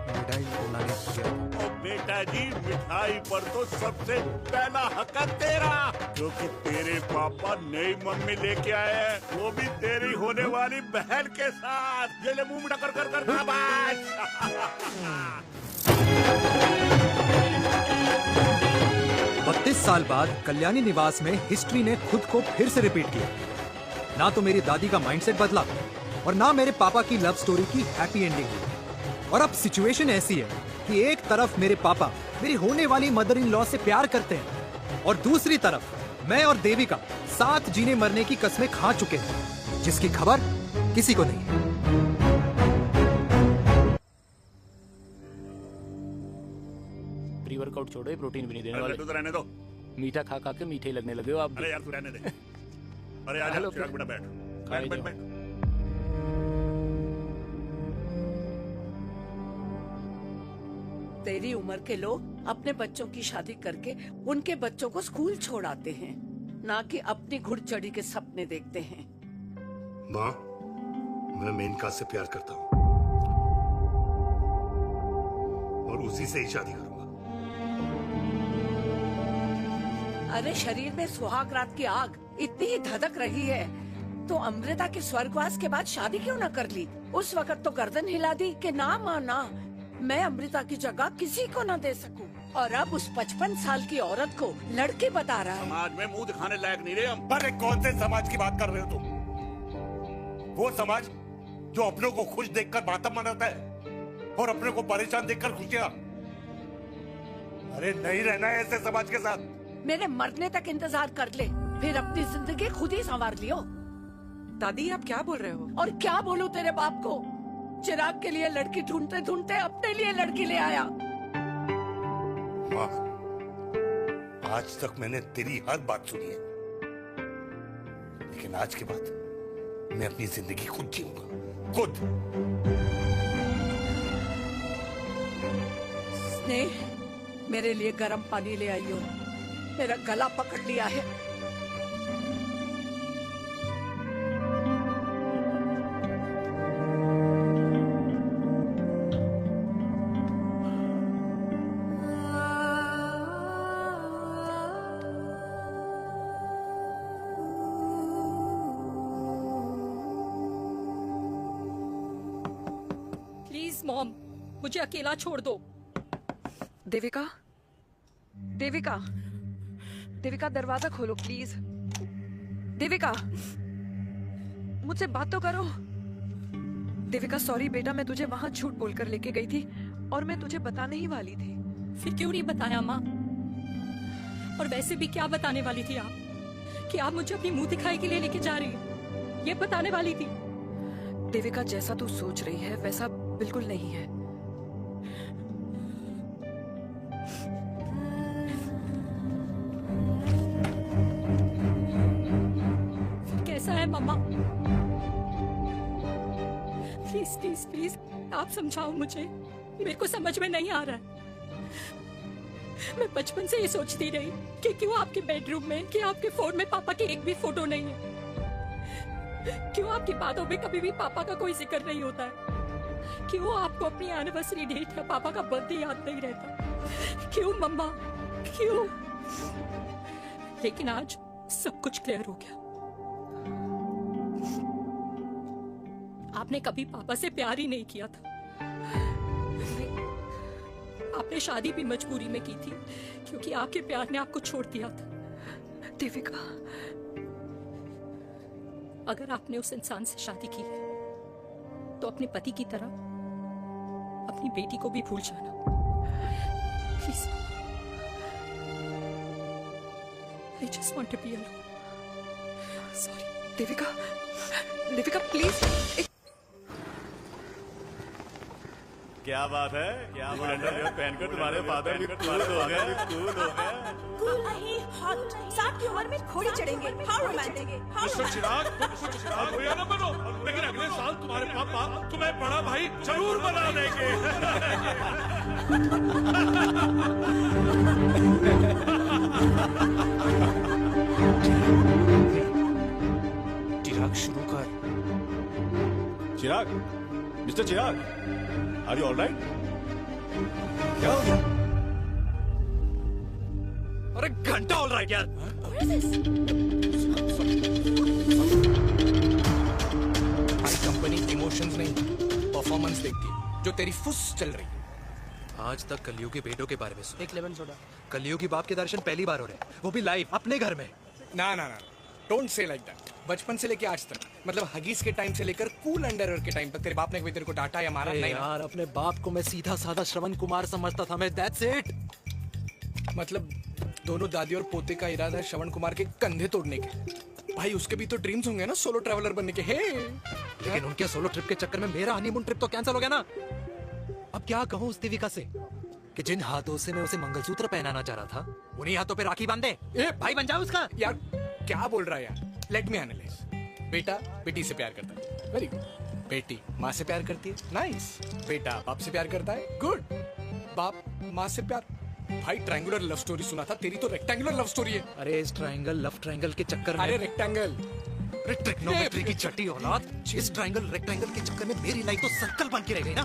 मिठाई लाने गया। ओ बेटा जी, मिठाई पर तो सबसे पहला हक है तेरा, क्योंकि तेरे पापा नई मम्मी लेके आए हैं, वो भी तेरी होने वाली बहन के साथ। ये ले मुंह मीठा कर कर कर शाबाश। 32 साल बाद कल्याणी निवास में हिस्ट्री ने खुद को फिर से रिपीट किया। ना तो मेरी दादी का माइंडसेट बदला और ना मेरे पापा की लव स्टोरी की हैप्पी एंडिंग हुई। और अब सिचुएशन ऐसी है कि एक तरफ मेरे पापा मेरी होने वाली मदर इन लॉ से प्यार करते हैं और दूसरी तरफ मैं और देविका साथ जीने मरने की कस्में खा चुके हैं, जिसकी खबर किसी को नहीं है। प्री वर्कआउट छोड़ो, प्रोटीन भी नहीं देने वाले। तो रहने दो, मीठा खा खा के मीठे ही लगने लगे हो आप। अरे यार तू रहने दे। अरे आजा चिराग बेटा, बैठ बैठ बैठ बैठ। तेरी उम्र के लोग अपने बच्चों की शादी करके उनके बच्चों को स्कूल छोड़ाते हैं, ना कि अपनी घुड़चढ़ी के सपने देखते हैं। माँ, मैं मेनका से प्यार करता हूँ और उसी से ही शादी करूंगा। अरे शरीर में सुहाग रात की आग इतनी ही धधक रही है तो अमृता के स्वर्गवास के बाद शादी क्यों न कर ली? उस वक्त तो गर्दन हिला दी कि ना माँ ना, मैं अमृता की जगह किसी को न दे सकूं। और अब उस 55 साल की औरत को लड़के बता रहा है। समाज में मुंह दिखाने लायक नहीं रहे हम। अरे कौन से समाज की बात कर रहे हो तुम? वो समाज जो अपनों को खुश देखकर मातम मनाता है और अपने को परेशान देखकर खुशियां। अरे नहीं रहना है ऐसे समाज के साथ। मेरे मरने तक इंतजार कर ले, फिर अपनी जिंदगी खुद ही संवार लियो। दादी आप क्या बोल रहे हो? और क्या बोलूं तेरे बाप को? चिराग के लिए लड़की ढूंढते ढूंढते अपने लिए लड़की ले आया। माँ, आज तक मैंने तेरी हर बात सुनी है, लेकिन आज के बाद मैं अपनी जिंदगी खुद जीऊंगा, खुद। स्नेह, मेरे लिए गर्म पानी ले आई हो, मेरा गला पकड़ लिया है। प्लीज मॉम, मुझे अकेला छोड़ दो। देविका, देविका, देविका दरवाजा खोलो प्लीज। देविका, मुझसे बात तो करो। देविका सॉरी बेटा, मैं तुझे वहां झूठ बोलकर लेके गई थी और मैं तुझे बताने ही वाली थी। फिर क्यों नहीं बताया माँ? और वैसे भी क्या बताने वाली थी आप? कि आप मुझे अपनी मुंह दिखाई के लिए लेके जा रही हैं, ये बताने वाली थी? देविका जैसा तू सोच रही है वैसा बिल्कुल नहीं है। कैसा है मम्मा? प्लीज प्लीज प्लीज आप समझाओ मुझे, मेरे को समझ में नहीं आ रहा है। मैं बचपन से ये सोचती रही कि क्यों आपके बेडरूम में, कि आपके फोन में पापा की एक भी फोटो नहीं है, क्यों आपकी बातों में कभी भी पापा का कोई जिक्र नहीं होता है, क्यों आपको अपनी एनिवर्सरी डेट या पापा का बर्थडे याद नहीं रहता, क्यों मम्मा क्यों? लेकिन आज सब कुछ क्लियर हो गया। आपने कभी पापा से प्यार ही नहीं किया था, आपने शादी भी मजबूरी में की थी क्योंकि आपके प्यार ने आपको छोड़ दिया था। देविका, अगर आपने उस इंसान से शादी की है तो अपने पति की तरह अपनी बेटी को भी भूल जाना please. I just want to be alone. Sorry. Devika, Devika please. क्या बात है, क्या बात है, पहनकर तुम्हारे फादर भी कूल हो गए, कूल हो गए। कूल नहीं, हॉट। 60 की उम्र में घोड़ी चढ़ेंगे। How romantic. मिस्टर चिराग भैया ना बनो, लेकिन अगले साल तुम्हारे पापा तुम्हें बड़ा भाई जरूर बना देंगे। चिराग शुरू कर। Chirag, mister Chirag, are you alright? क्या हो गया? अरे घंटा ऑलराइट यार। हमारी कंपनी इमोशंस नहीं परफॉर्मेंस देखती है, जो तेरी फुस चल रही है। आज तक कलियुग के बेटों के बारे में सुना। एक लेमन सोडा। कलियुग की बाप के दर्शन पहली बार हो रहे हैं, वो भी लाइव अपने घर में। ना ना ना, डोंट से लाइक दैट। बचपन से लेके आज तक, मतलब हगीज के टाइम से लेकर कूल अंडरवेयर के टाइम तक तेरे बाप ने कभी तेरे को डांटा या मारा? नहीं यार, अपने बाप को मैं सीधा साधा श्रवण कुमार समझता था मैं, दैट्स इट। मतलब दोनों दादी और पोते का इरादा है श्रवण कुमार के कंधे तोड़ने के। भाई उसके भी तो ड्रीम्स होंगे ना सोलो ट्रैवलर बनने के। हे लेकिन उनके सोलो ट्रिप के चक्कर में मेरा हनीमून ट्रिप तो कैंसिल हो गया ना। अब क्या कहूँ उस देविका से कि जिन हाथों से मैं उसे मंगलसूत्र पहनाना चाह रहा था, उन्हीं हाथों पे राखी बांध दे। भाई बन जाओ उसका। यार क्या बोल रहा है यार? Let me analyse. बेटा बेटी से प्यार करता है, वेरी गुड। बेटी माँ से प्यार करती है, नाइस। बेटा बाप से प्यार करता है, गुड। बाप माँ से प्यार। भाई ट्रायंगुलर लव स्टोरी सुना था, तेरी तो रेक्टेंगुलर लव स्टोरी है। अरे इस ट्रायंगल लव ट्रायंगल के चक्कर में, अरे रेक्टेंगल, अरे ट्रिग्नोमेट्री की छठी औलाद, इस ट्रायंगल रेक्टेंगल के चक्कर में मेरी लाइफ तो सर्कल बन के रह गई ना।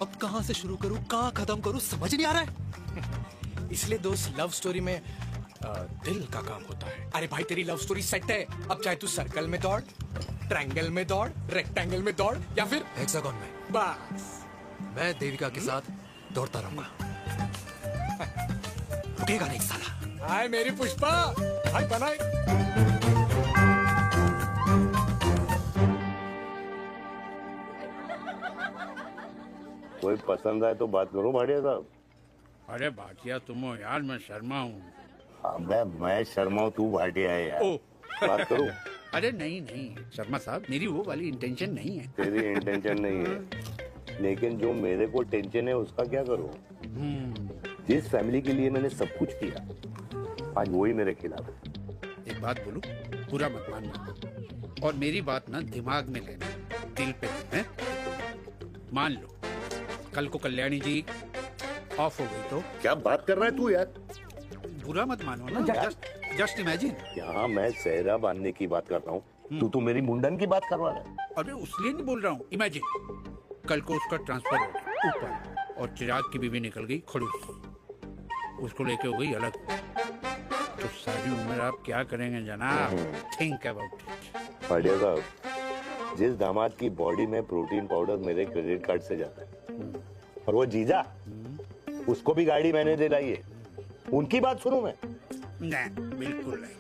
अब कहाँ से शुरू करूँ, कहाँ खत्म करूँ, समझ नहीं आ रहा है। इसलिए दोस्त लव स्टोरी में दिल का काम होता है। अरे भाई तेरी लव स्टोरी सेट है, अब चाहे तू सर्कल में दौड़, ट्रायंगल में दौड़, रेक्टेंगल में दौड़ या फिर हेक्सागन में। बस मैं देविका के साथ दौड़ता रहूंगा, रुकेगा नहीं साला। हाय मेरी पुष्पा, हाय बनाए। कोई पसंद आए तो बात करो भाटिया साहब। अरे भाटिया तुम हो यार, मैं शर्मा हूँ। अबे मैं शर्मा हूँ, तू भाटिया है यार। बात करो। अरे नहीं नहीं शर्मा साहब, मेरी वो वाली इंटेंशन नहीं है। तेरी इंटेंशन नहीं है, लेकिन जो मेरे को टेंशन है उसका क्या करूँ? जिस फैमिली के लिए मैंने सब कुछ किया, आज वही मेरे खिलाफ है। एक बात बोलूं, पूरा मत मानना, और मेरी बात ना दिमाग में लेना, दिल पे है। मान लो कल को कल्याणी जी ऑफ हो गई तो? क्या बात कर रहा है तू यार? बुरा मत मानो ना, जस्ट इमेजिन। यहाँ मैं सेहरा बांधने की बात कर रहा हूँ, तू तो मेरी मुंडन की बात करवा रहा है। अरे उसलिए नहीं बोल रहा हूँ, इमेजिन कल को उसका ट्रांसफर हो गया ऊपर और चिराग की बीवी निकल गई खड़ूस, उसको लेके हो गई अलग, तो सारी उम्र आप क्या करेंगे जनाब? Think about it. भाटिया साहब, जिस दामाद की बॉडी में प्रोटीन पाउडर मेरे क्रेडिट कार्ड से जाता है, और वो जीजा, उसको भी गाड़ी मैंने दिलाई है, उनकी बात सुनूं मैं? नहीं, बिल्कुल नहीं।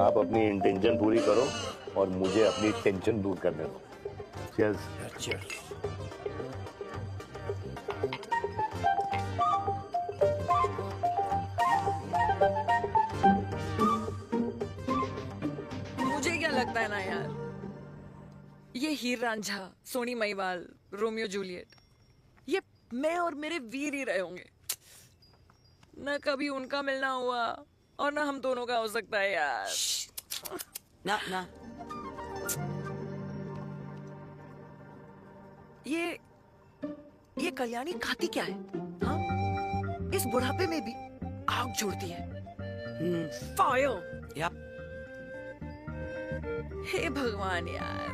आप अपनी इंटेंशन पूरी करो और मुझे अपनी टेंशन दूर करने दो। Cheers. मुझे क्या लगता है ना यार, ये हीर रांझा, सोनी महिवाल, रोमियो जूलियट, ये मैं और मेरे वीर ही रहे होंगे। न कभी उनका मिलना हुआ और ना हम दोनों का हो सकता है यार। ना ना, ये कल्याणी खाती क्या है? हाँ? इस बुढ़ापे में भी आग छोड़ती है। फायर। हे भगवान यार,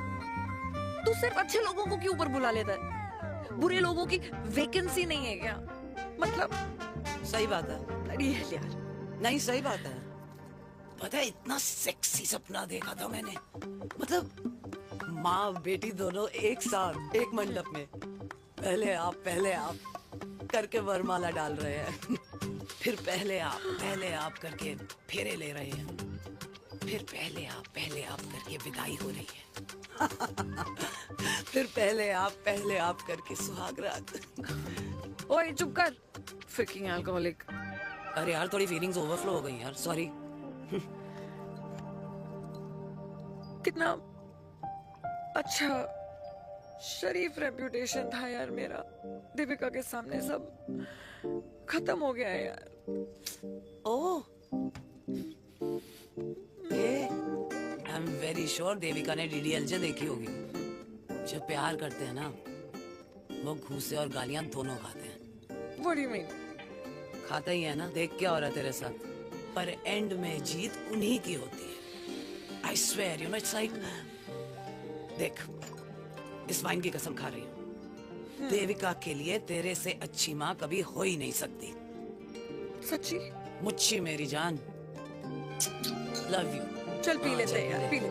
तू सिर्फ अच्छे लोगों को क्यों ऊपर बुला लेता है? बुरे लोगों की वैकेंसी नहीं है क्या? मतलब सही बात है। अरे यार, नहीं सही बात है। पता है इतना सेक्सी सपना देखा था मैंने, मतलब माँ बेटी दोनों एक साथ एक मंडप में पहले आप करके वरमाला डाल रहे हैं। फिर पहले आप करके फेरे ले रहे हैं। फिर पहले आप करके विदाई हो रही है। फिर पहले आप करके सुहाग रात। ओए चुप कर, फ्रिकिंग अल्कोहलिक। अरे यार थोड़ी फीलिंग्स ओवरफ्लो हो गई यार, सॉरी। कितना अच्छा शरीफ रेप्यूटेशन था यार मेरा, दीपिका के सामने सब खत्म हो गया है यार। Oh, I am very sure Devika ने डीडीएलजे देखी होगी। जो प्यार करते हैं ना वो घूसे और गालियां दोनों खाते हैं। What do you mean? खाता ही है ना, देख क्या हो रहा है तेरे साथ। पर एंड में जीत उन्हीं की होती है। I swear you know it's like, देख इस वाइन की कसम खा रही हूँ, देविका के लिए तेरे से अच्छी माँ कभी हो ही नहीं सकती। सच्ची? मुच्छी मेरी जान, लव यू। चल पी लेते हैं यार, पी ले।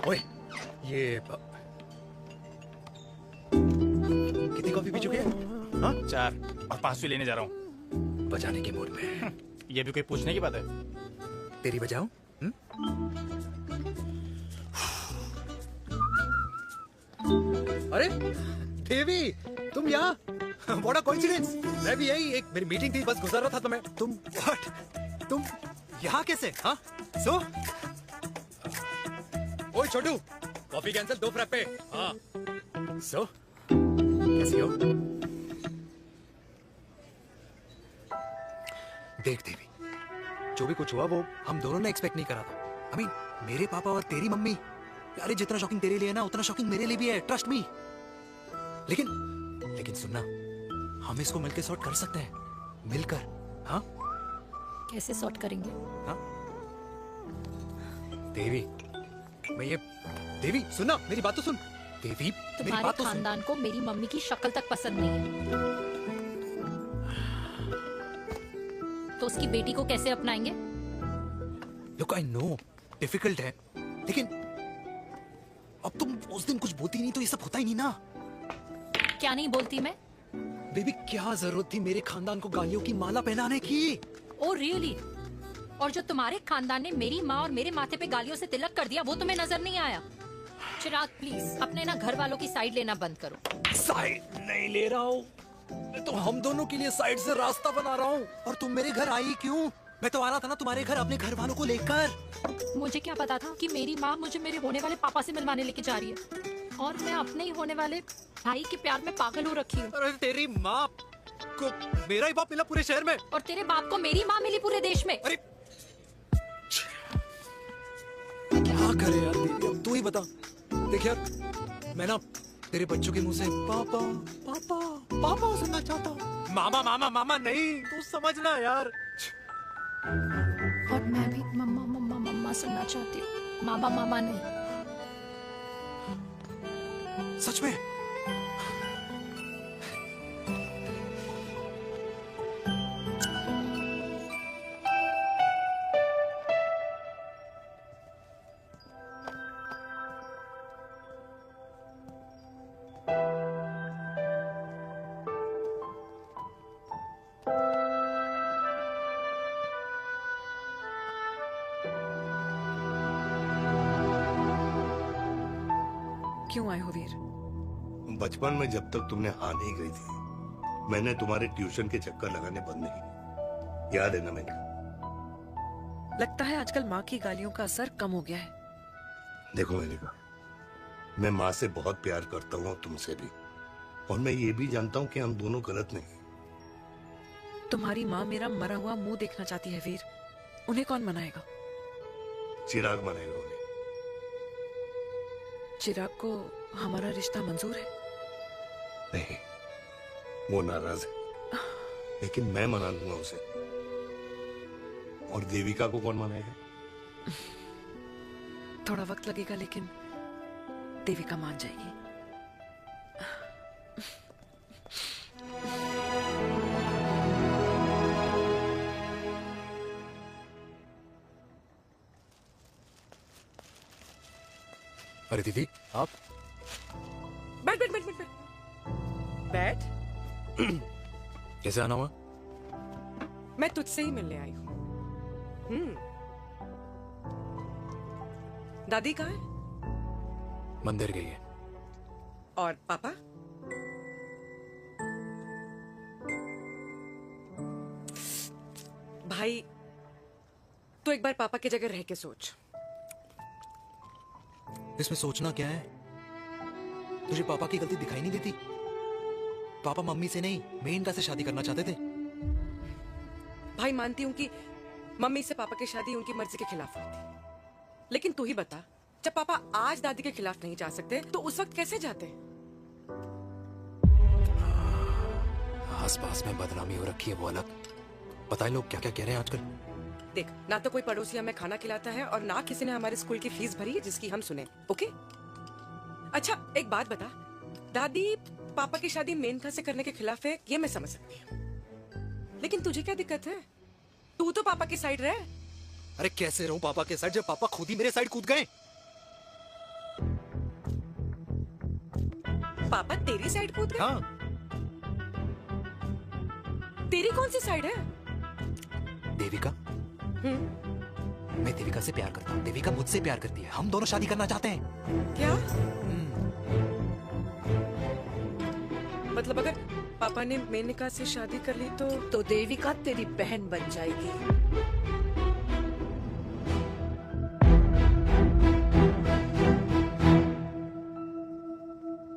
ओए, ये कितनी कॉफी पी चुके हैं? हाँ? 4 और 5वीं लेने जा रहा हूँ। बजाने के मूड में। ये भी कोई पूछने की बात है? तेरी बजाऊं? अरे देवी, तुम यहाँ? What a coincidence! मैं भी यही, एक मेरी मीटिंग थी, बस गुजर रहा था तो मैं। तुम यहाँ कैसे? हाँ? सो? ओए छोटू, कॉफी कैंसिल, 2 फ्रैप्पे। हाँ। सो? कैसी हो? देख देवी, जो भी कुछ हुआ वो हम दोनों ने एक्सपेक्ट नहीं करा था। I mean, मेरे पापा और तेरी मम्मी, अरे जितना शॉकिंग तेरे लिए है ना उतना शॉकिंग मेरे लिए भी है, ट्रस्ट मी। लेकिन सुनना, हम इसको मिलकर सॉर्ट कर सकते हैं, मिलकर। हाँ? कैसे सॉर्ट करेंगे? हाँ? देवी, देवी सुनना, मेरी बात तो सुन। देवी, मेरी तुम्हारे बात तो सुन। खानदान को मेरी मम्मी की शक्ल तक पसंद नहीं है, तो उसकी बेटी को कैसे अपनाएंगे? Look, I know, डिफिकल्ट है, लेकिन अब तुम उस दिन कुछ बोलती नहीं तो ये सब होता ही नहीं ना। क्या नहीं बोलती मैं? बेबी, क्या जरूरत थी मेरे खानदान को गालियों की माला पहनाने की? Oh really? और जो तुम्हारे खानदान ने मेरी माँ और मेरे माथे पे गालियों से तिलक कर दिया वो तुम्हें नजर नहीं आया? चिराग प्लीज अपने ना घर वालों की साइड लेना बंद करो। साइड नहीं ले रहा हूँ, मैं तो हम दोनों के लिए साइड से रास्ता बना रहा हूँ। और तुम मेरे घर आई क्यों? मैं तो आ रहा था ना तुम्हारे घर अपने घर वालों को लेकर। मुझे क्या पता था कि मेरी माँ मुझे मेरे होने वाले पापा से मिलवाने लेके जा रही है, और मैं अपने ही होने वाले भाई के प्यार में पागल हो रखी हूँ। अरे तेरी माँ को मेरा ही बाप मिला पूरे शहर में, और तेरे बाप को मेरी माँ मिली पूरे देश में। अरे क्या करे यार देवी, अब तू ही बता। देख यार, मैं ना तेरे बच्चों के मुंह से पापा पापा पापा सुनना चाहता हूँ, मामा मामा मामा नहीं, तू समझना यार। और मैं भी मम्मा मम्मा मम्मा सुनना चाहती हूँ, मामा मामा नहीं। सच में? क्यों आए हो वीर? बचपन में जब तक तुमने हाँ नहीं कही थी, मैंने तुम्हारे ट्यूशन के चक्कर लगाने बंद नहीं किए। याद है ना मैंने? लगता है आजकल माँ की गालियों का असर कम हो गया है। देखो मैंने कहा, मैं माँ से बहुत प्यार करता हूँ, तुमसे भी, और मैं ये भी जानता हूँ कि हम दोनों गलत नहीं। तुम्हारी माँ मेरा मरा हुआ मुंह देखना चाहती है वीर, उन्हें कौन मनाएगा? चिराग मनाएगा उन्हें। चिराग को हमारा रिश्ता मंजूर है? नहीं, वो नाराज है, लेकिन मैं मना लूंगा उसे। और देविका को कौन मनाएगा? थोड़ा वक्त लगेगा, लेकिन देविका मान जाएगी। अरे दीदी आप बैठ बैठ बैठ बैठ बैठ। कैसे आना हुआ? मैं तुझसे ही मिलने आई हूँ। दादी कहाँ है? मंदिर गई है। और पापा? भाई तो एक बार पापा की जगह रह के सोच। इसमें सोचना क्या है? तुझे पापा की गलती दिखाई नहीं देती? पापा मम्मी से नहीं मेनका से शादी करना चाहते थे। भाई मानती हूँ कि मम्मी से पापा की शादी उनकी मर्जी के खिलाफ हुई थी, लेकिन तू ही बता, जब पापा आज दादी के खिलाफ नहीं जा सकते तो उस वक्त कैसे जाते? आस पास में बदनामी हो रखी है वो अलग। पता है लोग क्या क्या कह रहे हैं आजकल? देख, ना तो कोई पड़ोसी हमें खाना खिलाता है और ना किसी ने हमारे स्कूल की फीस भरी है जिसकी हम सुने। ओके? अच्छा एक बात बता, दादी पापा की शादी मेनका से करने के खिलाफ है, ये मैं समझ सकती हूँ, लेकिन तुझे क्या दिक्कत है? तू तो पापा की साइड रहे। अरे कैसे रहूं पापा के साइड जब पापा खुद ही मेरे साइड कूद गए? पापा तेरी साइड कूद गए? हाँ। तेरी कौन सी साइड है? देविका। मैं देविका से प्यार करता हूँ, देविका मुझसे प्यार करती है, हम दोनों शादी करना चाहते हैं। क्या? मतलब अगर पापा ने मेनका से शादी कर ली तो देविका तेरी बहन बन जाएगी।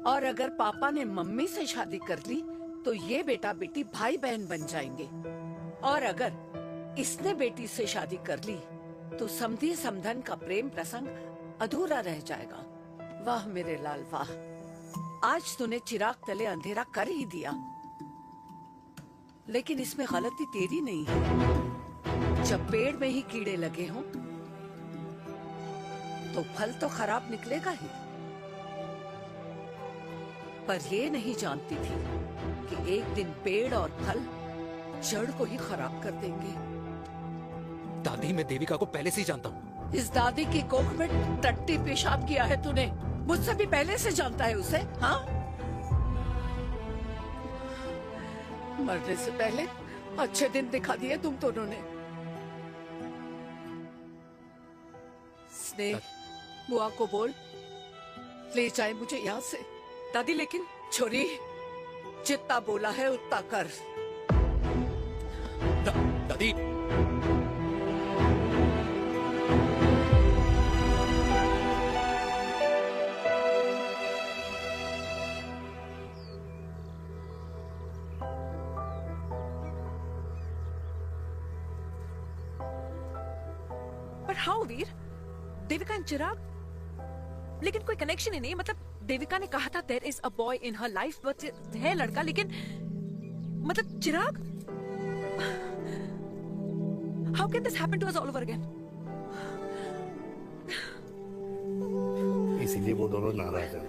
और अगर पापा ने मम्मी से शादी कर ली तो ये बेटा बेटी भाई बहन बन जाएंगे। और अगर इसने बेटी से शादी कर ली तो समधी समधन का प्रेम प्रसंग अधूरा रह जाएगा। वाह मेरे लाल वाह, आज तूने चिराग तले अंधेरा कर ही दिया, लेकिन इसमें गलती तेरी नहीं है। जब पेड़ में ही कीड़े लगे हों तो फल तो खराब निकलेगा ही। पर ये नहीं जानती थी कि एक दिन पेड़ और फल जड़ को ही खराब कर देंगे। दादी मैं देविका को पहले से ही जानता हूँ। इस दादी की कोख में टट्टी पेशाब किया है तूने, मुझसे भी पहले से जानता है उसे। हाँ, मरने से पहले अच्छे दिन दिखा दिए तुम दोनों ने। स्नेह, बुआ को बोल ले जाए मुझे यहाँ से। दादी लेकिन छोरी, जितना बोला है उतना कर। दादी हाउ वीर? देविका एंड चिराग, लेकिन कोई कनेक्शन ही नहीं। मतलब देविका ने कहा था there is a boy in her life, but है लड़का, लेकिन मतलब Chirag, how can this happen to us all over again? इसीलिए वो दोनों नाराज हैं।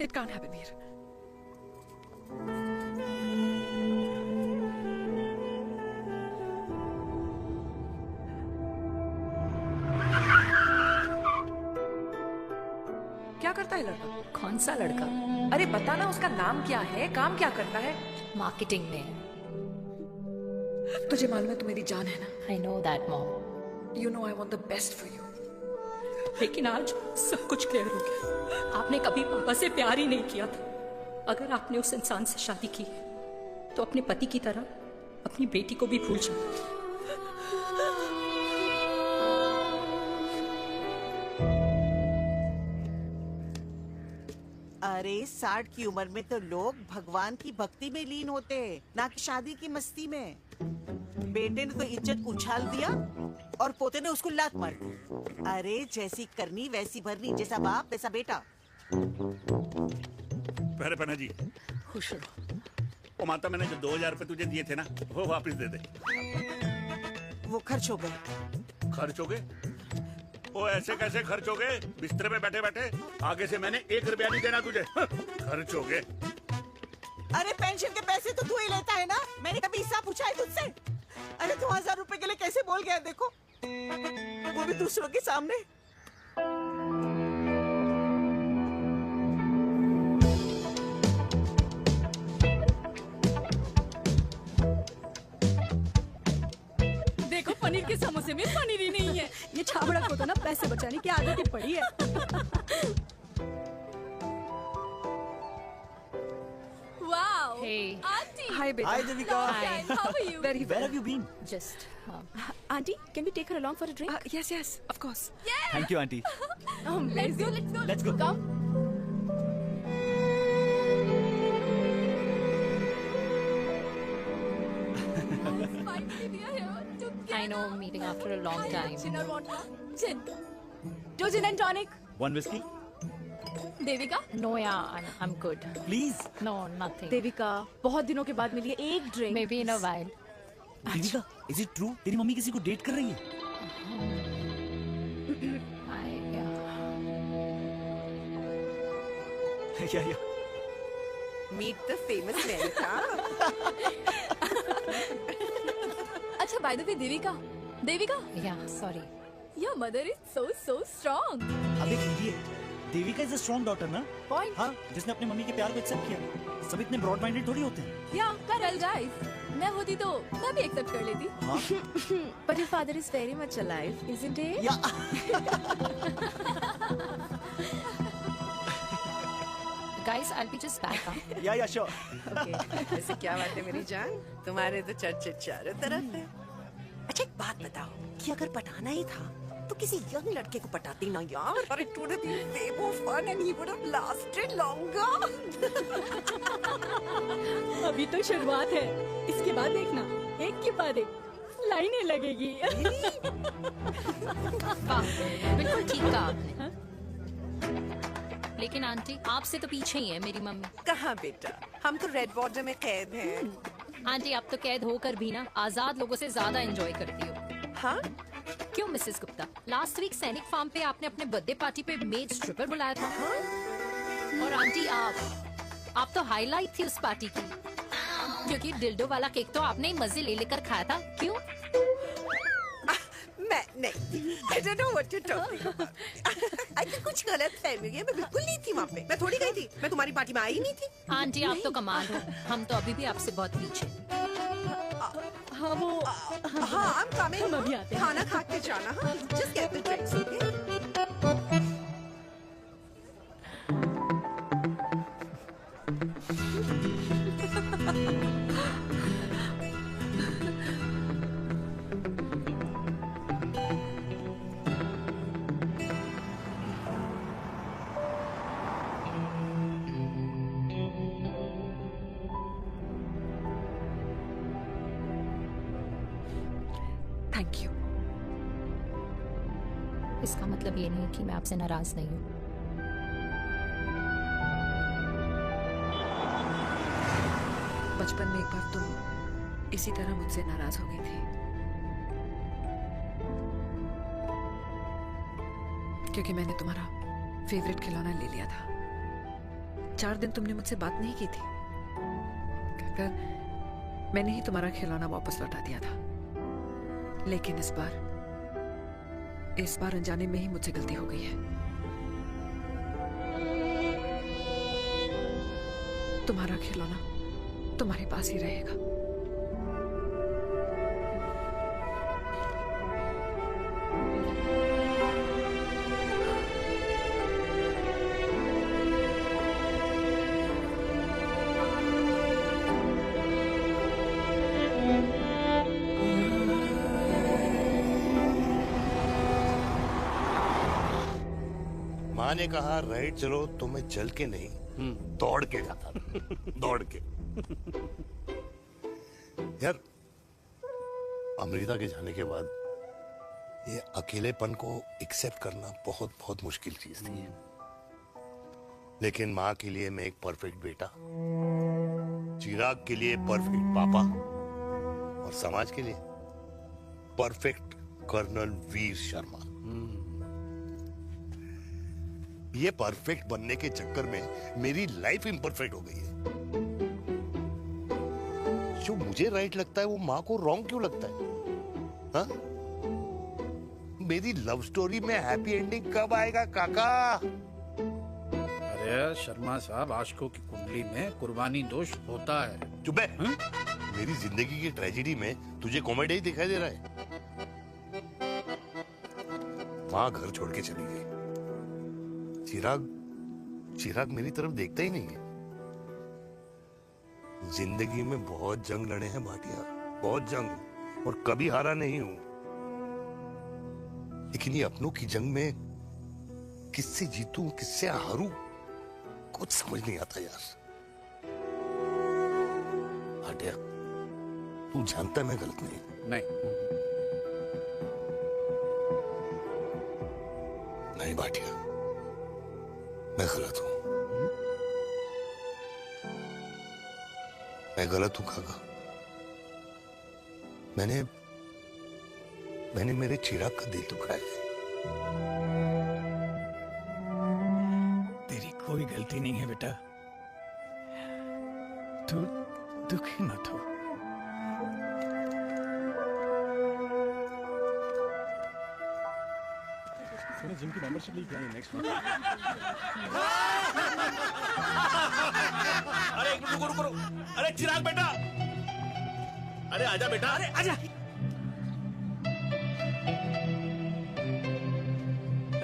It can't happen Veer. क्या करता है लड़का? कौन सा लड़का? अरे बताना, उसका नाम क्या है, काम क्या करता है? मार्केटिंग में। तुझे मालूम है तू मेरी जान है ना? I know that mom. You know I want the best for you. लेकिन आज सब कुछ क्लियर हो गया। आपने कभी पापा से प्यार ही नहीं किया था। अगर आपने उस इंसान से शादी की तो अपने पति की तरह अपनी बेटी को भी भूल जाओ। अरे 60 की उम्र में तो लोग भगवान की भक्ति में लीन होते हैं, ना कि शादी की मस्ती में। बेटे ने तो इज्जत उछाल दिया और पोते ने उसको लात मार दी। अरे जैसी करनी वैसी भरनी, जैसा बाप वैसा बेटा। पहले पन्ना जी, खुश रहो। वो माता, मैंने जो 2000 रुपए तुझे दिए थे ना, वो वापस दे दे। वो खर्च हो गए। खर्च हो गए? वो ऐसे कैसे खर्च हो गए? बिस्तर में बैठे बैठे। आगे से मैंने 1 रुपया नहीं देना तुझे। खर्च हो गए। अरे पेंशन के पैसे तो तू ही लेता है ना, मैंने कभी हिसाब पूछा है तुझसे? अरे 2000 रुपए के लिए कैसे बोल गया देखो, वो भी दूसरों के सामने। देखो पनीर के समोसे में पनीर ही नहीं है। ये छाबड़ा को तो ना पैसे बचाने की आदत ही पड़ी है। Wow. Hey. Auntie. Hi, beta. Hi, Devika. Hi. How are you? Very well. Where have you been? Just. Auntie, can we take her along for a drink? Yes, yes, of course. Yeah. Thank you, auntie. Let's go. Let's go. Come. I know, meeting after a long time. Gin. Two gin and tonic. One whiskey? Devika? No, yeah, I'm good. Please. No, nothing. Devika, बहुत दिनों के बाद मिली है, एक drink. Maybe in a while. Devika, is it true? तेरी mummy किसी को date कर रही है? Yeah. Meet the famous America. अच्छा, by the way, Devika? Yeah, sorry. Your mother is so strong. अब एक लड़की है। Devika is a strong daughter ना? Point. हाँ, जिसने अपने मम्मी के प्यार को एक्सेप्ट किया। सब इतने ब्रॉड माइंडेड थोड़ी होते हैं। Yeah, correct guys. मैं होती तो मैं भी एक्सेप्ट कर लेती। हाँ? But your father is very much alive, isn't he? Yeah. Guys, I'll be just back. Huh? Yeah, sure. Okay. वैसे क्या बात है मेरी जान? तुम्हारे तो चर्चे चारों तरफ है। अच्छा एक बात बताओ कि अगर पटाना ही था तो किसी यंग लड़के को पटाती ना यार। और it would have been way more fun and he would have lasted longer. अभी तो शुरुआत है, इसके बाद देखना, एक के बाद एक लाइनें लगेगी। बिल्कुल ठीक कहा आपने। लेकिन आंटी, आपसे तो पीछे ही है मेरी मम्मी। कहाँ बेटा, हम तो रेड बॉर्डर में कैद हैं। आंटी, आप तो कैद होकर भी ना आजाद लोगों से ज्यादा एंजॉय करती हो। हाँ? क्यों मिसेस गुप्ता, लास्ट वीक सैनिक फार्म पे आपने अपने बर्थडे पार्टी पे मेड स्ट्रिपर बुलाया था। और आंटी, आप तो हाईलाइट थी उस पार्टी की, क्योंकि डिल्डो वाला केक तो आपने ही मजे ले लेकर खाया था। क्यों? मैं नहीं, I don't know what you're talking about. I think कुछ गलत फहमी है, मैं बिल्कुल नहीं थी वहाँ पे। मैं थोड़ी गई थी, मैं तुम्हारी पार्टी में आई नहीं थी। आंटी, आप तो कमाल हो, हम तो अभी भी आपसे बहुत पीछे। हाँ वो हाँ I'm coming. हम अभी आते हैं। खाना खा के जाना। हाँ just get the drinks, okay? Thank you. इसका मतलब ये नहीं कि मैं आपसे नाराज नहीं हूँ। बचपन में एक बार तुम इसी तरह मुझसे नाराज हो गई थी, क्योंकि मैंने तुम्हारा फेवरेट खिलौना ले लिया था। 4 दिन तुमने मुझसे बात नहीं की थी, कहकर मैंने ही तुम्हारा खिलौना वापस लौटा दिया था। लेकिन इस बार अनजाने में ही मुझसे गलती हो गई है। तुम्हारा खिलौना तुम्हारे पास ही रहेगा। माँ ने कहा राइट चलो, तो मैं चल के नहीं दौड़ के जाता था। दौड़ के। यार, अमृता के जाने के बाद ये अकेलेपन को एक्सेप्ट करना बहुत बहुत मुश्किल चीज थी। लेकिन माँ के लिए मैं एक परफेक्ट बेटा, चिराग के लिए परफेक्ट पापा और समाज के लिए परफेक्ट कर्नल वीर शर्मा। ये परफेक्ट बनने के चक्कर में मेरी लाइफ इम्परफेक्ट हो गई है। जो मुझे राइट लगता है वो माँ को रॉन्ग क्यों लगता है? हाँ? मेरी लव स्टोरी में हैप्पी एंडिंग कब आएगा काका? अरे शर्मा साहब, आशिकों की कुंडली में कुर्बानी दोष होता है। चुप है। मेरी जिंदगी की ट्रेजेडी में तुझे कॉमेडी ही दिखाई दे रहा है। माँ घर छोड़ के चली गई। चिराग मेरी तरफ देखता ही नहीं है। जिंदगी में बहुत जंग लड़े हैं भाटिया, बहुत जंग, और कभी हारा नहीं हूं। लेकिन ये अपनों की जंग में किससे जीतूं किससे हारूं कुछ समझ नहीं आता यार। भाटिया, तू जानता है मैं गलत नहीं। नहीं भाटिया, मैं गलत हूं। मैं गलत हूं काका। मैंने मेरे चिराग का दिल दुखाया है। तेरी कोई गलती नहीं है बेटा, तू दुखी मत हो। जिम की मेंबरशिप ली क्या नेक्स्ट अरे रुको। अरे चिराग बेटा, अरे आजा बेटा, अरे आजा।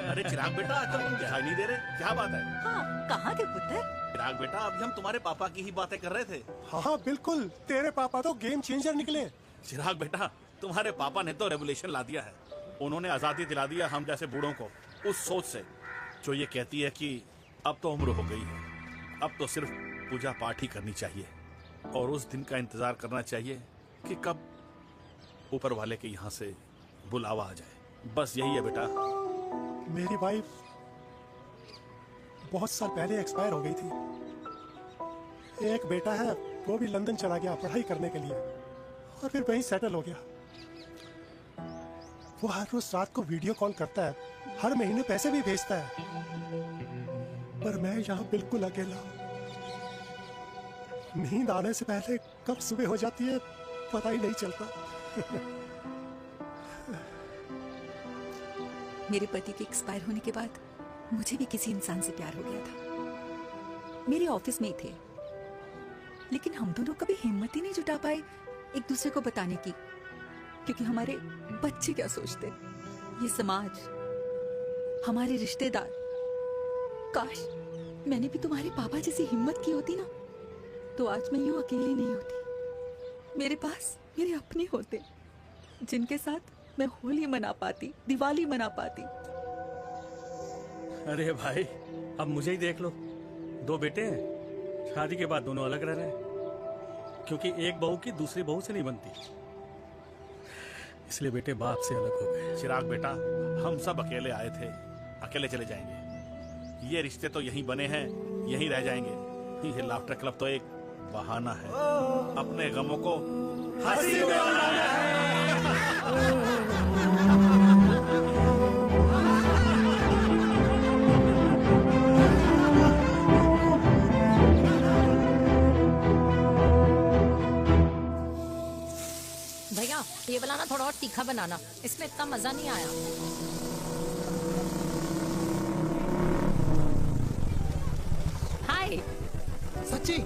अरे चिराग बेटा, आजकल तुम दिखाई नहीं दे रहे, क्या बात है? हाँ, कहाँ थे पुत्र? चिराग बेटा, अभी हम तुम्हारे पापा की ही बातें कर रहे थे। हाँ बिल्कुल, तेरे पापा तो गेम चेंजर निकले। चिराग बेटा, तुम्हारे पापा ने तो रेवोल्यूशन ला दिया है। उन्होंने आजादी दिला दिया हम जैसे बूढ़ों को, उस सोच से जो ये कहती है कि अब तो उम्र हो गई है, अब तो सिर्फ पूजा पाठ ही करनी चाहिए और उस दिन का इंतजार करना चाहिए कि कब ऊपर वाले के यहाँ से बुलावा आ जाए। बस यही है बेटा। मेरी वाइफ बहुत साल पहले एक्सपायर हो गई थी। एक बेटा है, वो भी लंदन चला गया पढ़ाई करने के लिए और फिर वहीं सेटल हो गया। वो हर रोज रात को वीडियो कॉल करता है, हर महीने पैसे भी भेजता है, पर मैं यहाँ बिल्कुल अकेला हूँ। नींद आने से पहले कब सुबह हो जाती है पता ही नहीं चलता। मेरे पति के एक्सपायर होने के बाद मुझे भी किसी इंसान से प्यार हो गया था। मेरे ऑफिस में ही थे, लेकिन हम दोनों कभी हिम्मत ही नहीं जुटा पाए एक दूसरे को बताने की, क्योंकि हमारे बच्चे क्या सोचते, ये समाज, हमारे रिश्तेदार। काश मैंने भी तुम्हारे पापा जैसी हिम्मत की होती ना, तो आज मैं यूं अकेली नहीं होती। मेरे पास मेरे अपने होते जिनके साथ मैं होली मना पाती, दिवाली मना पाती। अरे भाई, अब मुझे ही देख लो, 2 बेटे हैं, शादी के बाद दोनों अलग रह रहे हैं, क्योंकि एक बहू की दूसरी बहू से नहीं बनती, इसलिए बेटे बाप से अलग हो गए। चिराग बेटा, हम सब अकेले आए थे, अकेले चले जाएंगे। ये रिश्ते तो यहीं बने हैं, यहीं रह जाएंगे। ये लाफ्टर क्लब तो एक बहाना है अपने गमों को हंसी में बनाना है। भैया, ये वाला ना थोड़ा और तीखा बनाना, इसमें इतना मजा नहीं आया। हाय। सच्ची?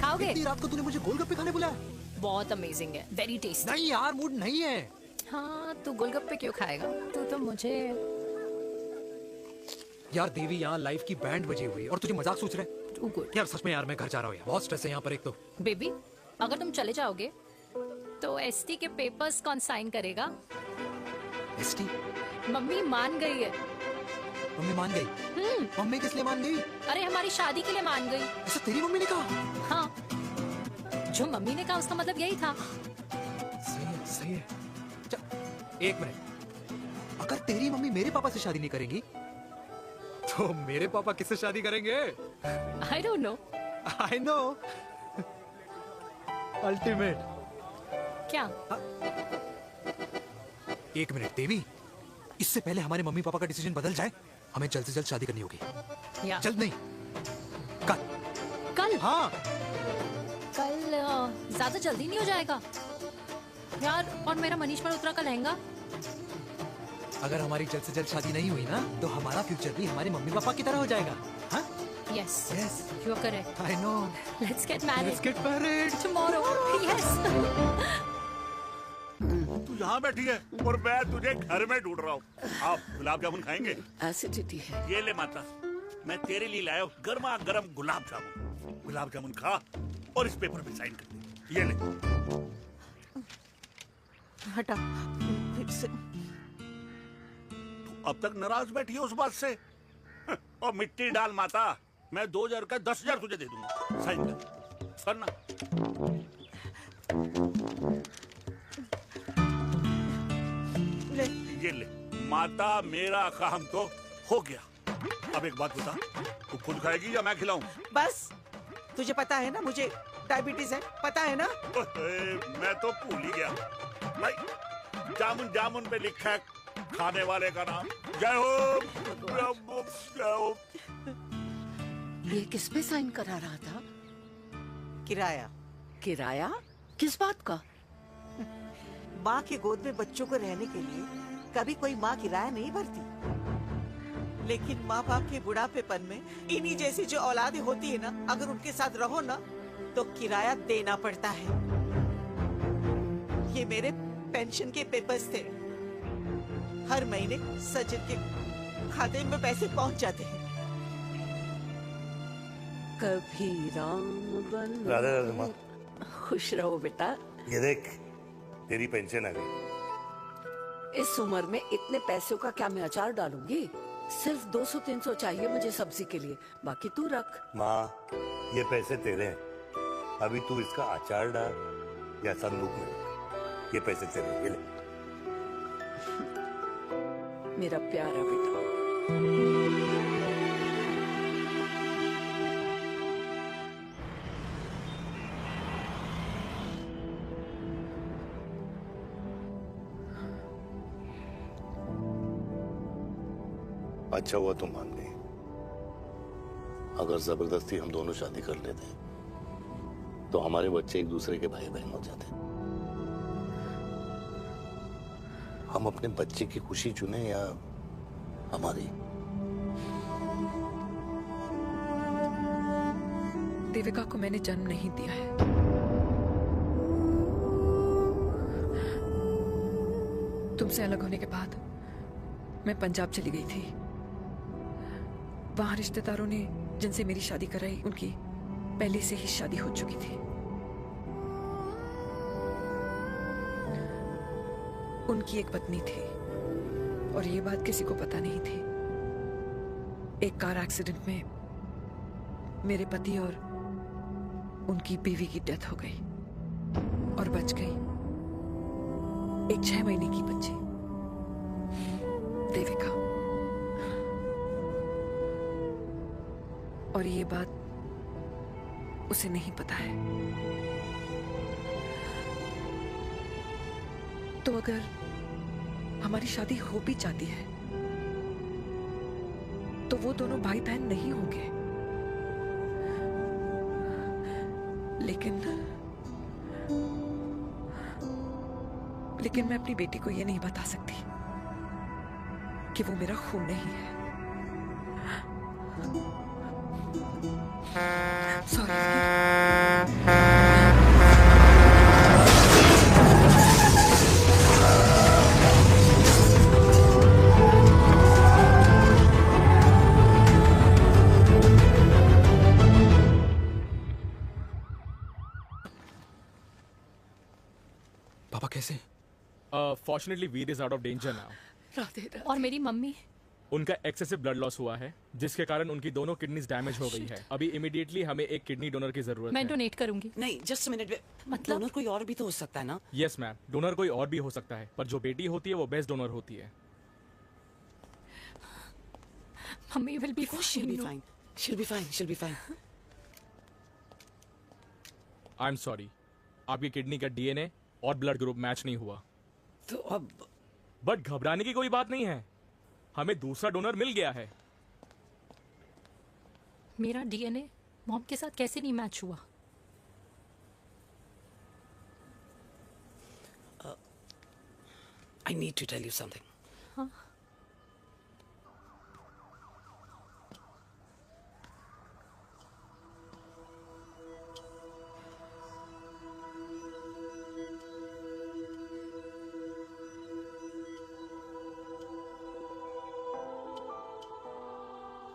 खाओगे? इतनी रात को तूने मुझे गोलगप्पे खाने बुलाया? बहुत अमेजिंग है, वेरी टेस्टी। नहीं यार, मूड नहीं है। हाँ, तू गोलगप्पे क्यों खाएगा? तू तो मुझे। यार देवी, यहाँ लाइफ की बैंड बजी हुई और तुझे मजाक सोच रहे? यार सच में यार, मैं घर जा रहा हूँ यार, बहुत स्ट्रेस है यहाँ पर एक तो। बेबी, अगर तुम चले जाओगे तो एसटी के पेपर्स कौन साइन करेगा? एसटी? मम्मी मान गई है। मम्मी मान गई? मम्मी किस लिए मान गई? अरे हमारी शादी के लिए मान गई। ऐसा तेरी मम्मी ने कहा? हाँ, जो मम्मी ने कहा उसका मतलब यही था। सही है, सही है। एक मिनट, अगर तेरी मम्मी मेरे पापा से शादी नहीं करेंगी तो मेरे पापा किससे शादी करेंगे? I don't know. I know. Ultimate. क्या? एक मिनट देवी, इससे पहले हमारे मम्मी पापा का डिसीजन बदल जाए, हमें जल्द से जल्द शादी करनी होगी। या। जल्द नहीं, कल। कल? हाँ। कल ज्यादा जल्दी नहीं हो जाएगा यार? और मेरा मनीष मल्होत्रा का लहंगा? अगर हमारी जल्द से जल्द शादी नहीं हुई ना तो हमारा फ्यूचर भी हमारे मम्मी पापा की तरह हो जाएगा। हाँ? Yes. Yes. You are correct. I know. Let's get married. Let's get married. Tomorrow. Yes. तू यहाँ बैठी है और मैं तुझे घर में ढूंढ रहा हूँ। आप गुलाब जामुन खाएंगे? एसिडिटी है। ये ले माता, मैं तेरे लिए लाया हूँ गर्मा गर्म गुलाब जामुन। गुलाब जामुन खा और इस पेपर पे साइन कर दे। ये ले। हटा फिर से। तू अब तक नाराज बैठी है उस बात से? और मिट्टी डाल माता, मैं 2000 का 10,000 तुझे दे दूंगा। साइन करना। ये ले माता, मेरा काम तो हो गया। अब एक बात बता, तू खुद खाएगी या मैं खिलाऊं? बस तुझे पता है ना मुझे डायबिटीज है, पता है ना? मैं तो भूल ही गया भाई। जामुन जामुन पे लिखा है खाने वाले का नाम। जय हो। ये किस पे साइन करा रहा था? किराया। किराया? किस बात का? माँ के गोद में बच्चों को रहने के लिए कभी कोई माँ किराया नहीं भरती, लेकिन माँ बाप के बुढ़ापेपन में इन्हीं जैसी जो औलादें होती है ना, अगर उनके साथ रहो ना तो किराया देना पड़ता है। ये मेरे पेंशन के पेपर्स थे। हर महीने सचिन के खाते में पैसे पहुंच जाते हैं। कभी राम बन। राधे राधे माँ। खुश रहो बेटा। ये देख, तेरी पेंशन आ गई। इस उम्र में इतने पैसों का क्या मैं अचार डालूंगी? सिर्फ 200-300 चाहिए मुझे सब्जी के लिए, बाकी तू रख। माँ, ये पैसे तेरे हैं। अभी तू इसका अचार डाल या संदूक में रख। ये पैसे तेरे हैं, ये ले। मेरा प्यारा बेटा। अच्छा हुआ तुम मान गई। अगर जबरदस्ती हम दोनों शादी कर लेते तो हमारे बच्चे एक दूसरे के भाई बहन हो जाते। हम अपने बच्चे की खुशी चुने या हमारी? देविका को मैंने जन्म नहीं दिया है। तुमसे अलग होने के बाद मैं पंजाब चली गई थी। वहां रिश्तेदारों ने जिनसे मेरी शादी कराई, उनकी पहले से ही शादी हो चुकी थी। उनकी एक पत्नी थी और ये बात किसी को पता नहीं थी। एक कार एक्सीडेंट में मेरे पति और उनकी बीवी की डेथ हो गई और बच गई एक 6 महीने की बच्ची, देविका। और ये बात उसे नहीं पता है। तो अगर हमारी शादी हो भी जाती है तो वो दोनों भाई बहन नहीं होंगे। लेकिन मैं अपनी बेटी को ये नहीं बता सकती कि वो मेरा खून नहीं है। पापा कैसे? Fortunately Veer is out of danger now. Radhe Radhe. और मेरी मम्मी? उनका एक्सेसिव ब्लड लॉस हुआ है जिसके कारण उनकी दोनों किडनीज डैमेज हो गई है। अभी इमीडिएटली हमें एक किडनी डोनर की जरूरत मैं है। डोनेट करूंगी। नहीं, जस्ट मिनट। मतलब डोनर कोई और भी तो हो सकता है ना? यस मैम, डोनर कोई और भी हो सकता है, पर जो बेटी होती है वो बेस्ट डोनर होती है। Mummy will be She'll be fine. She'll be fine. She'll be fine. I am sorry, आपकी किडनी का डीएनए और ब्लड ग्रुप मैच नहीं हुआ। तो अब बट घबराने की कोई बात नहीं है, हमें दूसरा डोनर मिल गया है। मेरा डीएनए मॉम के साथ कैसे नहीं मैच हुआ? I need to tell you something. हाँ?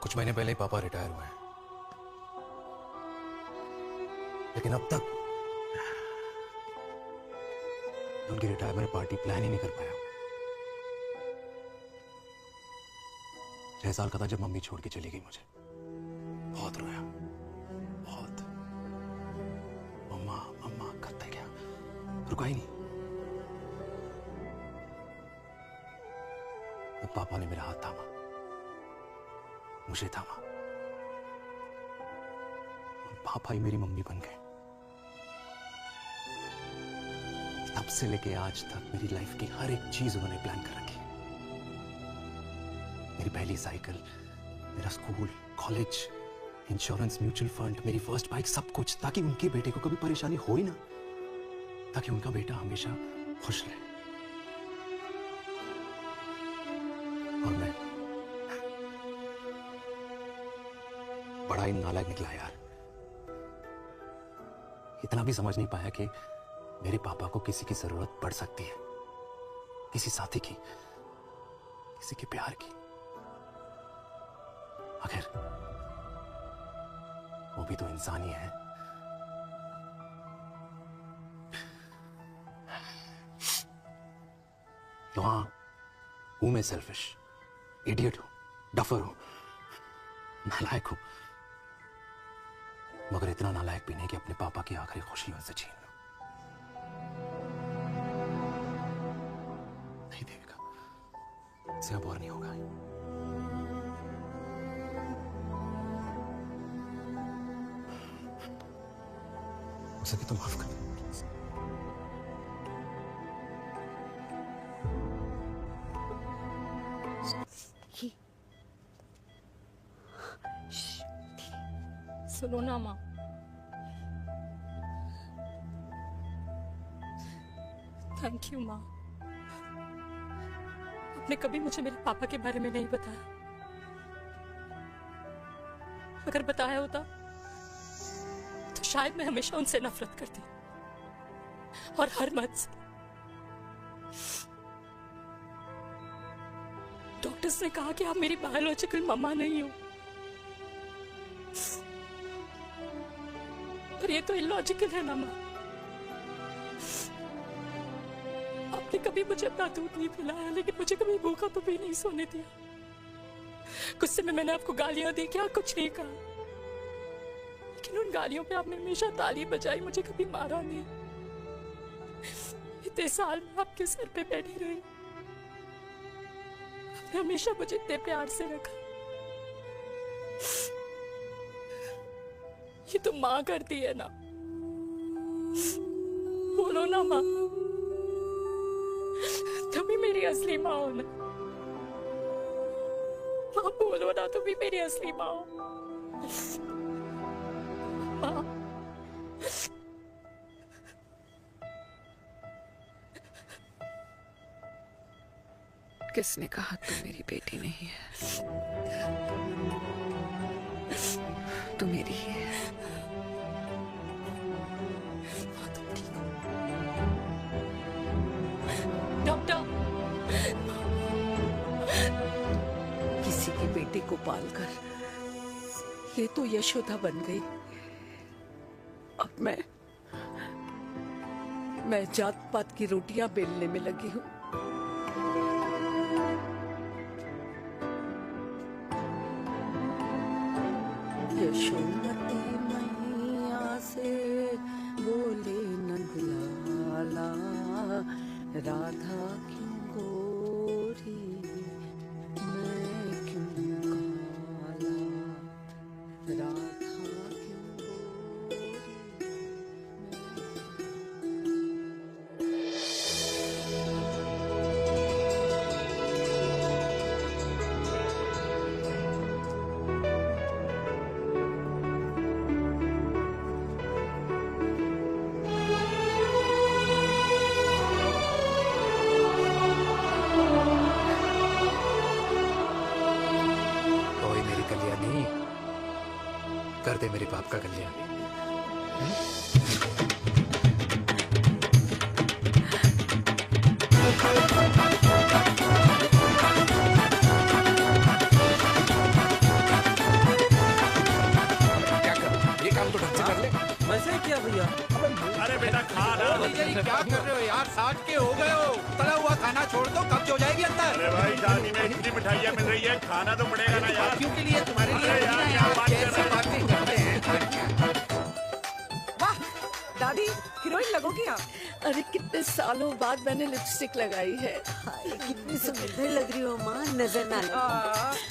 कुछ महीने पहले ही पापा रिटायर हुए हैं, लेकिन अब तक उनकी रिटायरमेंट पार्टी प्लान ही नहीं कर पाया। 6 साल का था जब मम्मी छोड़ के चली गई मुझे। बहुत रोया, बहुत। मम्मा मम्मा करते क्या, रुका ही नहीं। तो पापा ने मेरा हाथ थामा, मुझे थामा। पापा ही मेरी मम्मी बन गए। तब से लेके आज तक मेरी लाइफ की हर एक चीज उन्होंने प्लान कर रखी। मेरी पहली साइकिल, मेरा school, college, insurance, mutual fund, मेरी फर्स्ट बाइक, सब कुछ, ताकि उनके बेटे को कभी परेशानी हो ही ना, ताकि उनका बेटा हमेशा खुश रहे। और मैं बड़ा ही नालायक निकला यार। इतना भी समझ नहीं पाया कि मेरे पापा को किसी की जरूरत पड़ सकती है, किसी साथी की, किसी के प्यार की। आखिर वो भी तो इंसान ही है। तो हाँ, हूं मैं सेल्फिश, इडियट हूं, डफर हूं, नालायक हूं, मगर इतना नालायक भी नहीं कि अपने पापा की आखिरी खुशी उनसे छीन लूं। नहीं देविका, इससे अब और नहीं होगा। हो सके तो माफ कर दो। सुनो ना माँ, थैंक यू माँ। आपने कभी मुझे मेरे पापा के बारे में नहीं बताया। अगर बताया होता तो शायद मैं हमेशा उनसे नफरत करती, और हर मत से। डॉक्टर्स ने कहा कि आप मेरी बायोलॉजिकल मम्मा नहीं हो, पर ये तो इलॉजिकल है ना माँ। आपने कभी मुझे अपना दूध नहीं पिलाया, लेकिन मुझे कभी भूखा तो भी नहीं सोने दिया। कुछ समय मैंने आपको गालियां दी, क्या कुछ नहीं कहा, लेकिन उन गालियों पे आपने हमेशा ताली बजाई, मुझे कभी मारा नहीं। इतने साल में आपके सर पे बैठी रही, आपने हमेशा मुझे इतने प्यार से रखा। ये तो माँ करती है ना, बोलो ना माँ, तुम ही मेरी असली माँ हो ना। माँ बोलो ना, तुम ही मेरी असली माँ हो। माँ, किसने कहा तू मेरी बेटी नहीं है? तू मेरी ही है। डॉक्टर, किसी की बेटी को पालकर ये तो यशोदा बन गई। अब मैं जात पात की रोटियां बेलने में लगी हूँ। यशोमती मैया से बोले नंदलाला, राधा क्यों गोरी मैं क्यों काला, राधा क्यों गोरी। कर दे मेरे बाप का कल्याण। क्या कर, ये काम तो ढंग से कर ले। वैसे क्या भैया? अरे बेटा खा ना। क्या कर रहे हो यार? 60 के हो गए हो। तला हुआ खाना छोड़ दो, कब्ज हो जाएगी अंदर। अरे भाई शादी में इतनी मिठाइयाँ मिल रही है, खाना तो पड़ेगा ना यार। क्यों के लिए तुम्हारे लिए अरे यार क्या बात कर रहे बातें करते हैं। वाह दादी, हीरोइन लगोगी आप। अरे कितने सालों बाद मैंने लिपस्टिक लगाई है। हाय, कितनी सुंदर लग रही हो माँ, नजर ना लगे।